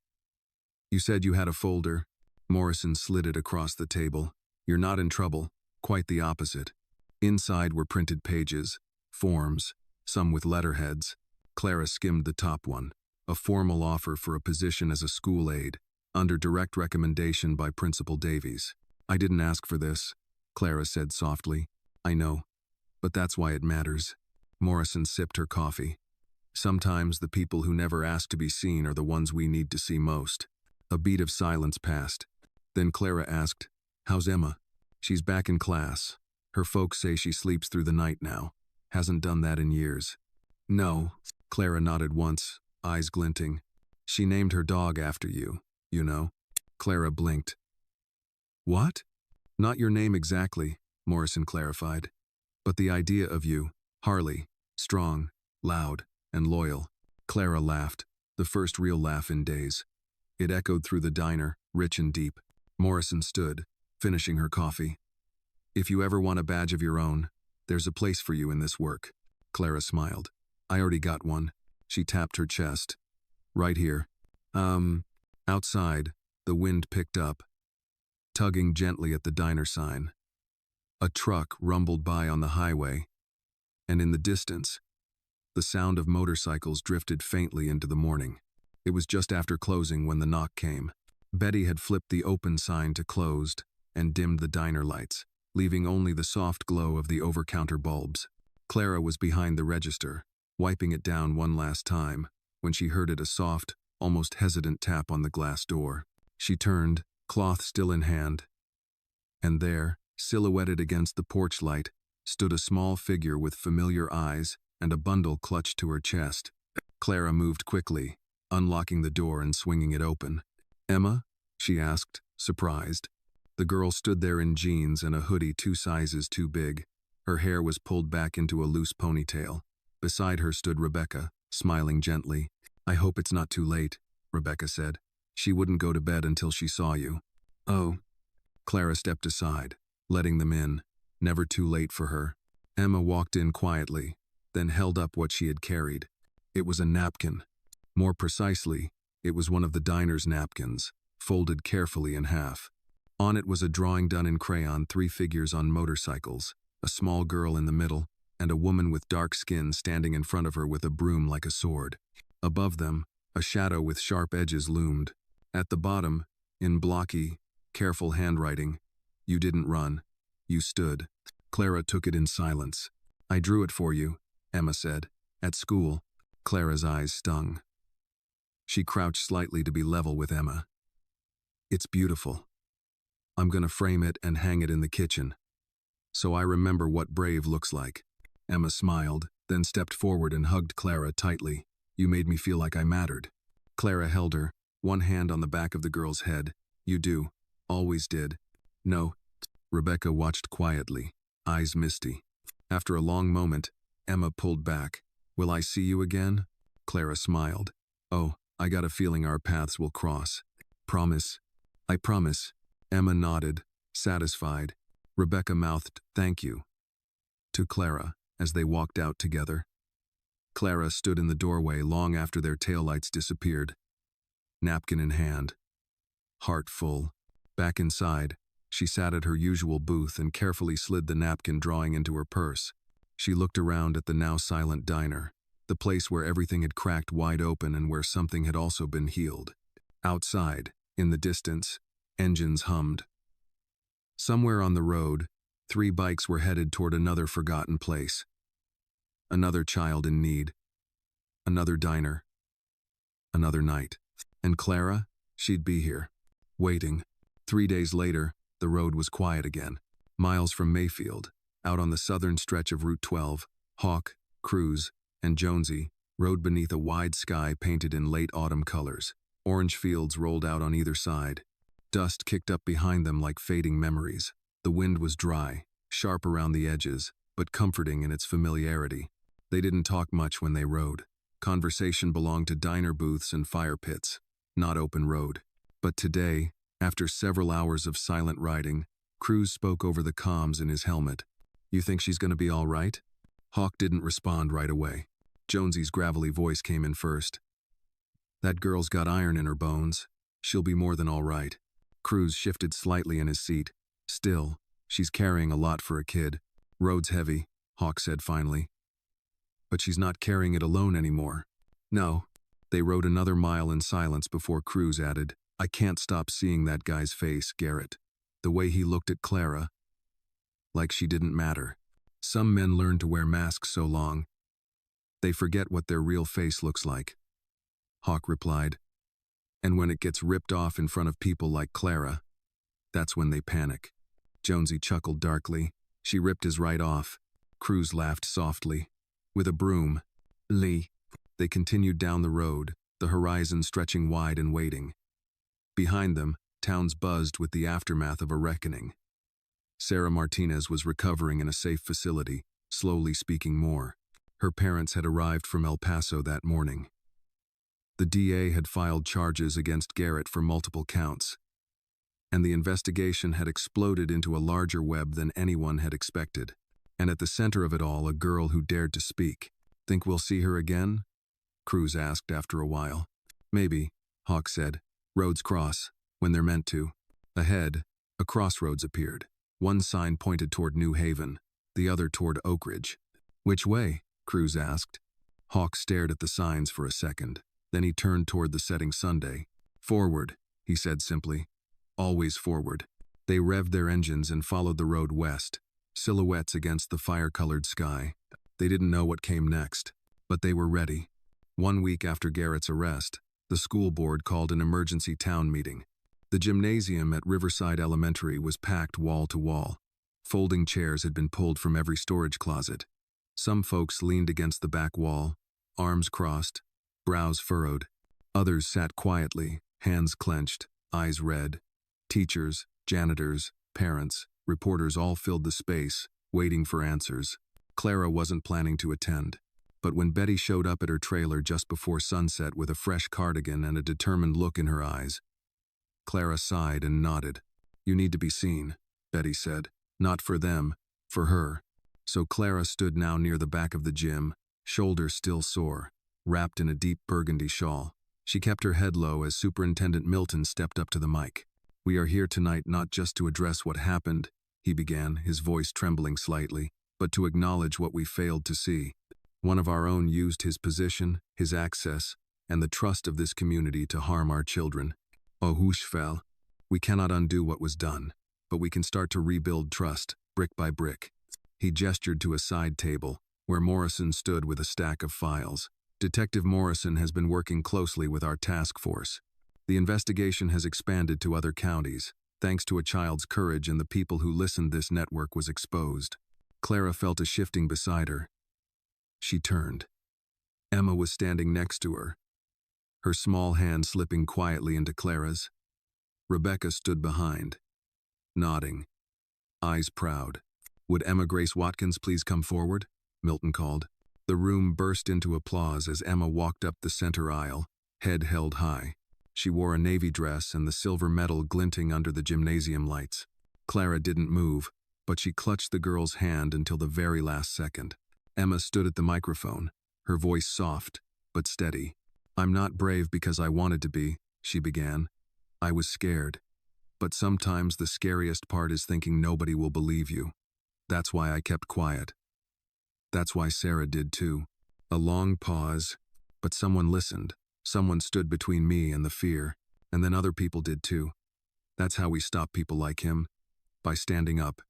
Speaker 1: "You said you had a folder." Morrison slid it across the table. "You're not in trouble. Quite the opposite." Inside were printed pages, forms, some with letterheads. Clara skimmed the top one. A formal offer for a position as a school aide, under direct recommendation by Principal Davies. "I didn't ask for this," Clara said softly. "I know. But that's why it matters." Morrison sipped her coffee. "Sometimes the people who never ask to be seen are the ones we need to see most." A beat of silence passed. Then Clara asked, "How's Emma?" "She's back in class. Her folks say she sleeps through the night now. Hasn't done that in years." "No." Clara nodded once, eyes glinting. "She named her dog after you, you know." Clara blinked. "What?" "Not your name exactly," Morrison clarified. "But the idea of you, Harley, strong, loud, and loyal." Clara laughed, the first real laugh in days. It echoed through the diner, rich and deep. Morrison stood, finishing her coffee. "If you ever want a badge of your own, there's a place for you in this work." Clara smiled. "I already got one." She tapped her chest. "Right here." Outside, the wind picked up, tugging gently at the diner sign. A truck rumbled by on the highway, and in the distance, the sound of motorcycles drifted faintly into the morning. It was just after closing when the knock came. Betty had flipped the open sign to closed and dimmed the diner lights, leaving only the soft glow of the over-counter bulbs. Clara was behind the register, wiping it down one last time, when she heard a soft, almost hesitant tap on the glass door. She turned, cloth still in hand, and there, silhouetted against the porch light, stood a small figure with familiar eyes and a bundle clutched to her chest. Clara moved quickly, unlocking the door and swinging it open. "Emma?" she asked, surprised. The girl stood there in jeans and a hoodie 2 sizes too big. Her hair was pulled back into a loose ponytail. Beside her stood Rebecca, smiling gently. "I hope it's not too late," Rebecca said. "She wouldn't go to bed until she saw you." "Oh." Clara stepped aside, letting them in. Never too late for her. Emma walked in quietly, then held up what she had carried. It was a napkin. More precisely, it was one of the diner's napkins, folded carefully in half. On it was a drawing done in crayon, 3 figures on motorcycles, a small girl in the middle, and a woman with dark skin standing in front of her with a broom like a sword. Above them, a shadow with sharp edges loomed. At the bottom, in blocky, careful handwriting, "You didn't run. You stood." Clara took it in silence. "I drew it for you," Emma said. "At school." Clara's eyes stung. She crouched slightly to be level with Emma. "It's beautiful. I'm gonna frame it and hang it in the kitchen, so I remember what brave looks like." Emma smiled, then stepped forward and hugged Clara tightly. "You made me feel like I mattered." Clara held her, one hand on the back of the girl's head. "You do. Always did." "No." Rebecca watched quietly, eyes misty. After a long moment, Emma pulled back, Will I see you again? Clara smiled. Oh, I got a feeling our paths will cross. Promise. I promise. Emma nodded, satisfied. Rebecca mouthed, thank you, to Clara as they walked out together. Clara stood in the doorway long after their taillights disappeared, napkin in hand, heart full. Back inside, she sat at her usual booth and carefully slid the napkin drawing into her purse. She looked around at the now silent diner, the place where everything had cracked wide open and where something had also been healed. Outside, in the distance, engines hummed. Somewhere on the road, 3 bikes were headed toward another forgotten place. Another child in need. Another diner. Another night. And Clara? She'd be here, waiting. 3 days later, the road was quiet again. Miles from Mayfield, out on the southern stretch of Route 12, Hawk, Cruz, and Jonesy rode beneath a wide sky painted in late autumn colors. Orange fields rolled out on either side. Dust kicked up behind them like fading memories. The wind was dry, sharp around the edges, but comforting in its familiarity. They didn't talk much when they rode. Conversation belonged to diner booths and fire pits, not open road. But today, after several hours of silent riding, Cruz spoke over the comms in his helmet. You think she's gonna be all right? Hawk didn't respond right away. Jonesy's gravelly voice came in first. That girl's got iron in her bones. She'll be more than all right. Cruz shifted slightly in his seat. Still, she's carrying a lot for a kid. Road's heavy, Hawk said finally. But she's not carrying it alone anymore. No. They rode another mile in silence before Cruz added, I can't stop seeing that guy's face, Garrett. The way he looked at Clara. Like she didn't matter. Some men learn to wear masks so long, they forget what their real face looks like. Hawk replied. And when it gets ripped off in front of people like Clara, that's when they panic. Jonesy chuckled darkly. She ripped his right off. Cruz laughed softly. With a broom. Lee. They continued down the road, the horizon stretching wide and waiting. Behind them, towns buzzed with the aftermath of a reckoning. Sarah Martinez was recovering in a safe facility, slowly speaking more. Her parents had arrived from El Paso that morning. The DA had filed charges against Garrett for multiple counts, and the investigation had exploded into a larger web than anyone had expected. And at the center of it all, a girl who dared to speak. Think we'll see her again? Cruz asked after a while. Maybe, Hawk said. Roads cross, when they're meant to. Ahead, a crossroads appeared. One sign pointed toward New Haven, the other toward Oak Ridge. Which way? Cruz asked. Hawk stared at the signs for a second. Then he turned toward the setting Sunday. Forward, he said simply. Always forward. They revved their engines and followed the road west, silhouettes against the fire-colored sky. They didn't know what came next, but they were ready. 1 week after Garrett's arrest, the school board called an emergency town meeting. The gymnasium at Riverside Elementary was packed wall to wall. Folding chairs had been pulled from every storage closet. Some folks leaned against the back wall, arms crossed, brows furrowed. Others sat quietly, hands clenched, eyes red. Teachers, janitors, parents, reporters all filled the space, waiting for answers. Clara wasn't planning to attend, but when Betty showed up at her trailer just before sunset with a fresh cardigan and a determined look in her eyes, Clara sighed and nodded. You need to be seen, Betty said. Not for them, for her. So Clara stood now near the back of the gym, shoulders still sore, wrapped in a deep burgundy shawl. She kept her head low as Superintendent Milton stepped up to the mic. We are here tonight not just to address what happened, he began, his voice trembling slightly, but to acknowledge what we failed to see. One of our own used his position, his access, and the trust of this community to harm our children. Oh, whoosh fell. We cannot undo what was done, but we can start to rebuild trust, brick by brick. He gestured to a side table, where Morrison stood with a stack of files. Detective Morrison has been working closely with our task force. The investigation has expanded to other counties. Thanks to a child's courage and the people who listened, this network was exposed. Clara felt a shifting beside her. She turned. Emma was standing next to her, her small hand slipping quietly into Clara's. Rebecca stood behind, nodding, eyes proud. Would Emma Grace Watkins please come forward? Milton called. The room burst into applause as Emma walked up the center aisle, head held high. She wore a navy dress and the silver medal glinting under the gymnasium lights. Clara didn't move, but she clutched the girl's hand until the very last second. Emma stood at the microphone, her voice soft, but steady. "I'm not brave because I wanted to be," she began. "I was scared. But sometimes the scariest part is thinking nobody will believe you. That's why I kept quiet. That's why Sarah did too." A long pause, but someone listened. Someone stood between me and the fear, and then other people did too. That's how we stop people like him, by standing up,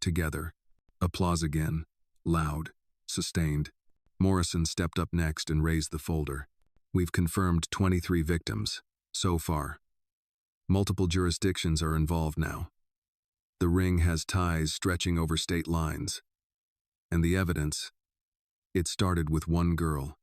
Speaker 1: together. Applause again, loud, sustained. Morrison stepped up next and raised the folder. "We've confirmed 23 victims, so far. Multiple jurisdictions are involved now. The ring has ties stretching over state lines. And the evidence, it started with one girl,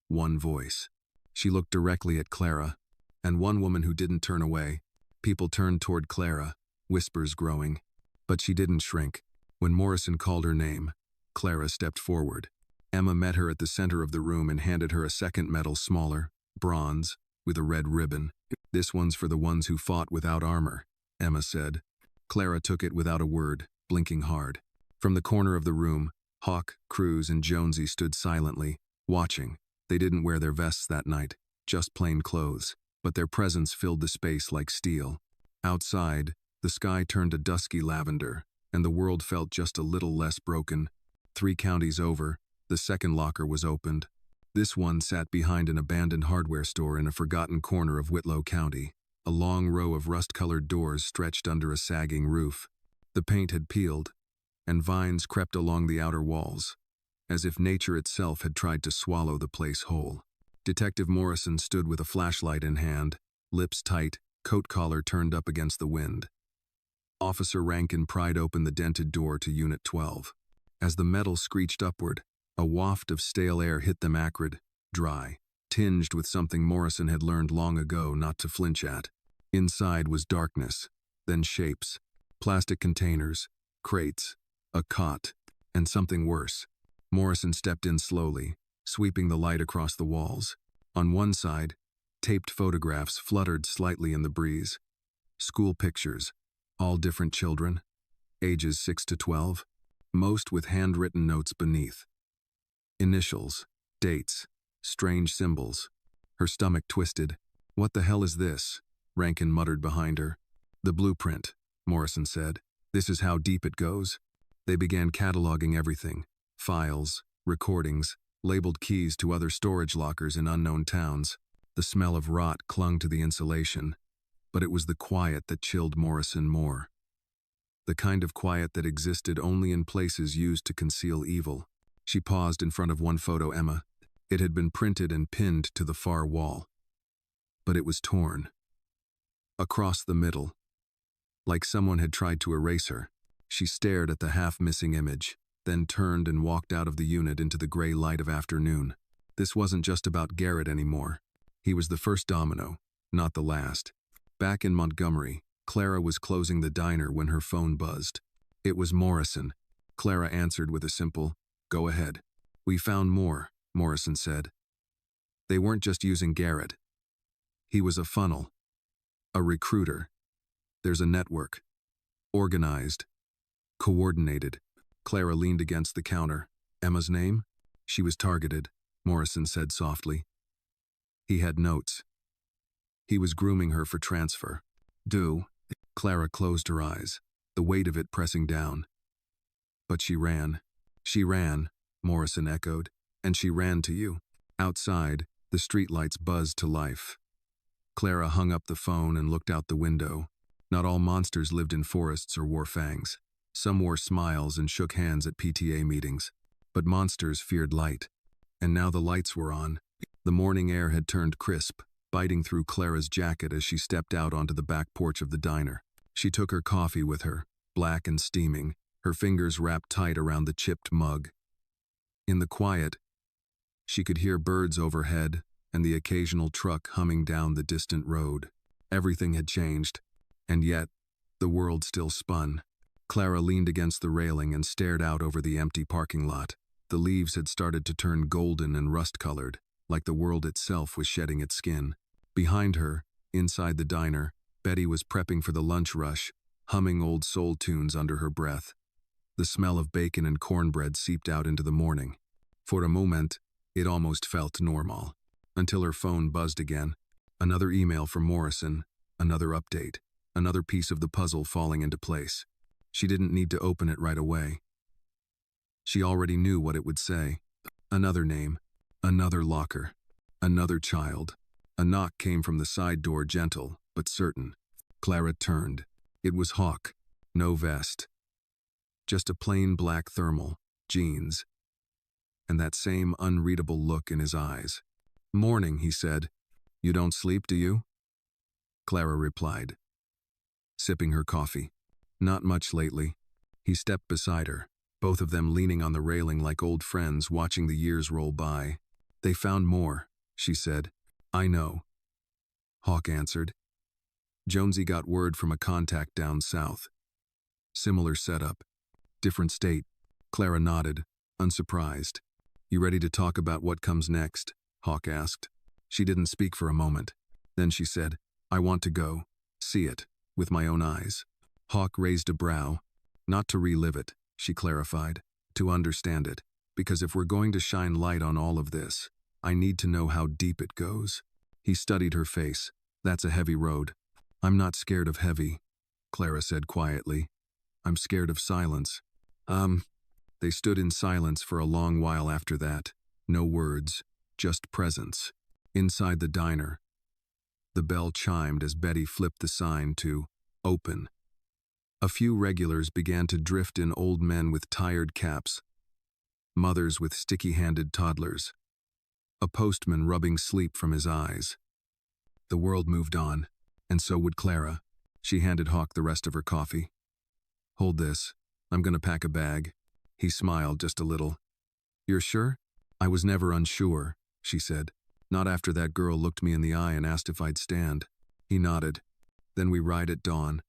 Speaker 1: one voice." She looked directly at Clara, and one woman who didn't turn away. People turned toward Clara, whispers growing. But she didn't shrink. When Morrison called her name, Clara stepped forward. Emma met her at the center of the room and handed her a second medal, smaller, bronze, with a red ribbon. "This one's for the ones who fought without armor," Emma said. Clara took it without a word, blinking hard. From the corner of the room, Hawk, Cruz, and Jonesy stood silently, watching. They didn't wear their vests that night, just plain clothes, but their presence filled the space like steel. Outside, the sky turned a dusky lavender, and the world felt just a little less broken. 3 counties over, the second locker was opened. This one sat behind an abandoned hardware store in a forgotten corner of Whitlow County. A long row of rust-colored doors stretched under a sagging roof. The paint had peeled, and vines crept along the outer walls, as if nature itself had tried to swallow the place whole. Detective Morrison stood with a flashlight in hand, lips tight, coat collar turned up against the wind. Officer Rankin pried open the dented door to Unit 12. As the metal screeched upward, a waft of stale air hit them, acrid, dry, tinged with something Morrison had learned long ago not to flinch at. Inside was darkness, then shapes, plastic containers, crates, a cot, and something worse. Morrison stepped in slowly, sweeping the light across the walls. On one side, taped photographs fluttered slightly in the breeze. School pictures, all different children, ages 6 to 12, most with handwritten notes beneath. Initials, dates, strange symbols. Her stomach twisted. "What the hell is this?" Rankin muttered behind her. "The blueprint," Morrison said. "This is how deep it goes." They began cataloging everything. Files, recordings, labeled keys to other storage lockers in unknown towns. The smell of rot clung to the insulation, but it was the quiet that chilled Morrison more. The kind of quiet that existed only in places used to conceal evil. She paused in front of one photo, Emma. It had been printed and pinned to the far wall. But it was torn. Across the middle. Like someone had tried to erase her. She stared at the half-missing image, then turned and walked out of the unit into the gray light of afternoon. This wasn't just about Garrett anymore. He was the first domino, not the last. Back in Montgomery, Clara was closing the diner when her phone buzzed. It was Morrison. Clara answered with a simple, "Go ahead." "We found more," Morrison said. "They weren't just using Garrett. He was a funnel. A recruiter. There's a network. Organized. Coordinated." Clara leaned against the counter. "Emma's name?" "She was targeted," Morrison said softly. "He had notes. He was grooming her for transfer." "Do?" Clara closed her eyes, the weight of it pressing down. "But she ran." "She ran," Morrison echoed. "And she ran to you." Outside, the streetlights buzzed to life. Clara hung up the phone and looked out the window. Not all monsters lived in forests or wore fangs. Some wore smiles and shook hands at PTA meetings. But monsters feared light. And now the lights were on. The morning air had turned crisp, biting through Clara's jacket as she stepped out onto the back porch of the diner. She took her coffee with her, black and steaming, her fingers wrapped tight around the chipped mug. In the quiet, she could hear birds overhead and the occasional truck humming down the distant road. Everything had changed, and yet, the world still spun. Clara leaned against the railing and stared out over the empty parking lot. The leaves had started to turn golden and rust-colored, like the world itself was shedding its skin. Behind her, inside the diner, Betty was prepping for the lunch rush, humming old soul tunes under her breath. The smell of bacon and cornbread seeped out into the morning. For a moment, it almost felt normal, until her phone buzzed again. Another email from Morrison, another update, another piece of the puzzle falling into place. She didn't need to open it right away. She already knew what it would say. Another name, another locker, another child. A knock came from the side door, gentle but certain. Clara turned. It was Hawk. No vest. Just a plain black thermal, jeans, and that same unreadable look in his eyes. "Morning," he said. "You don't sleep, do you?" Clara replied, sipping her coffee. "Not much lately." He stepped beside her, both of them leaning on the railing like old friends watching the years roll by. "They found more," she said. "I know," Hawk answered. Jonesy got word from a contact down south. Similar setup. Different state. Clara nodded, unsurprised. "You ready to talk about what comes next?" Hawk asked. She didn't speak for a moment. Then she said, "I want to go. See it. With my own eyes." Hawk raised a brow. "Not to relive it," she clarified. "To understand it. Because if we're going to shine light on all of this, I need to know how deep it goes." He studied her face. "That's a heavy road." "I'm not scared of heavy," Clara said quietly. "I'm scared of silence." They stood in silence for a long while after that. No words, just presence. Inside the diner, the bell chimed as Betty flipped the sign to "Open." A few regulars began to drift in, old men with tired caps, mothers with sticky-handed toddlers, a postman rubbing sleep from his eyes. The world moved on, and so would Clara. She handed Hawk the rest of her coffee. "Hold this. I'm gonna pack a bag." He smiled just a little. "You're sure?" "I was never unsure," she said. "Not after that girl looked me in the eye and asked if I'd stand." He nodded. "Then we ride at dawn."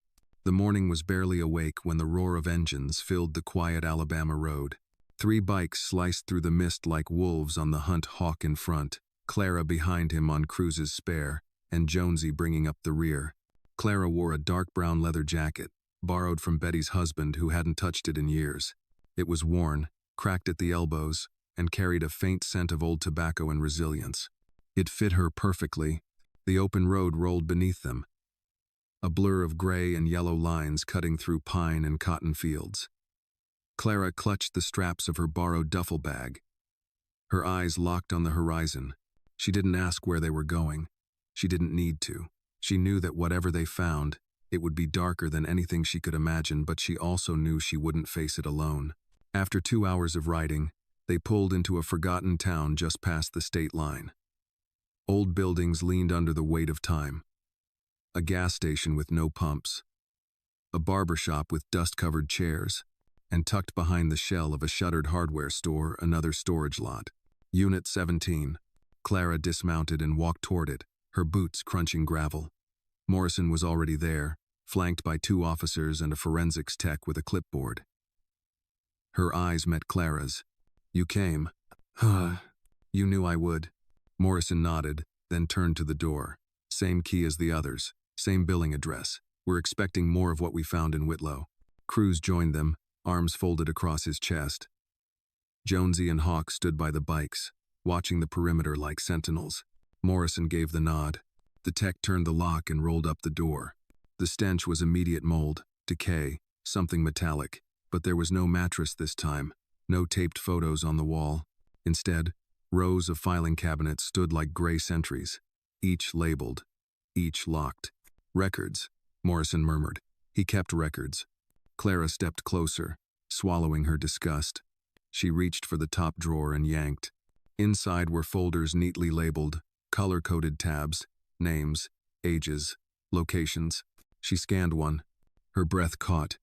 Speaker 1: The morning was barely awake when the roar of engines filled the quiet Alabama road. 3 bikes sliced through the mist like wolves on the hunt, Hawk in front, Clara behind him on Cruz's spare, and Jonesy bringing up the rear. Clara wore a dark brown leather jacket, borrowed from Betty's husband who hadn't touched it in years. It was worn, cracked at the elbows, and carried a faint scent of old tobacco and resilience. It fit her perfectly. The open road rolled beneath them, a blur of gray and yellow lines cutting through pine and cotton fields. Clara clutched the straps of her borrowed duffel bag. Her eyes locked on the horizon. She didn't ask where they were going. She didn't need to. She knew that whatever they found, it would be darker than anything she could imagine, but she also knew she wouldn't face it alone. After 2 hours of riding, they pulled into a forgotten town just past the state line. Old buildings leaned under the weight of time. A gas station with no pumps. A barber shop with dust-covered chairs. And tucked behind the shell of a shuttered hardware store, another storage lot. Unit 17. Clara dismounted and walked toward it, her boots crunching gravel. Morrison was already there, flanked by 2 officers and a forensics tech with a clipboard. Her eyes met Clara's. "You came." "You knew I would." Morrison nodded, then turned to the door. "Same key as the others, same billing address. We're expecting more of what we found in Whitlow." Cruz joined them, arms folded across his chest. Jonesy and Hawk stood by the bikes, watching the perimeter like sentinels. Morrison gave the nod. The tech turned the lock and rolled up the door. The stench was immediate: mold, decay, something metallic. But there was no mattress this time, no taped photos on the wall. Instead, rows of filing cabinets stood like gray sentries, each labeled, each locked. "Records," Morrison murmured. "He kept records." Clara stepped closer, swallowing her disgust. She reached for the top drawer and yanked. Inside were folders neatly labeled, color-coded tabs, names, ages, locations. She scanned one. Her breath caught.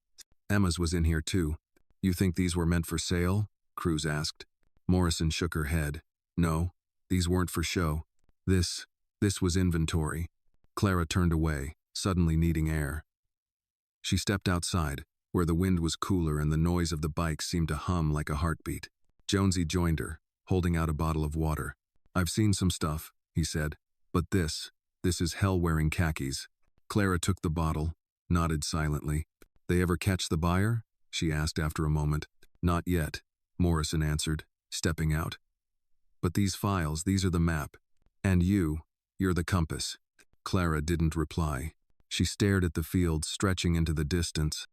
Speaker 1: Emma's was in here too. "You think these were meant for sale?" Cruz asked. Morrison shook her head. "No, these weren't for show. This was inventory." Clara turned away, suddenly needing air. She stepped outside, where the wind was cooler and the noise of the bikes seemed to hum like a heartbeat. Jonesy joined her, holding out a bottle of water. I've seen some stuff, he said, but this is hell-wearing khakis. Clara took the bottle, nodded silently. They ever catch the buyer? She asked after a moment. Not yet, Morrison answered, stepping out. But these files, these are the map. And you're the compass. Clara didn't reply. She stared at the field stretching into the distance.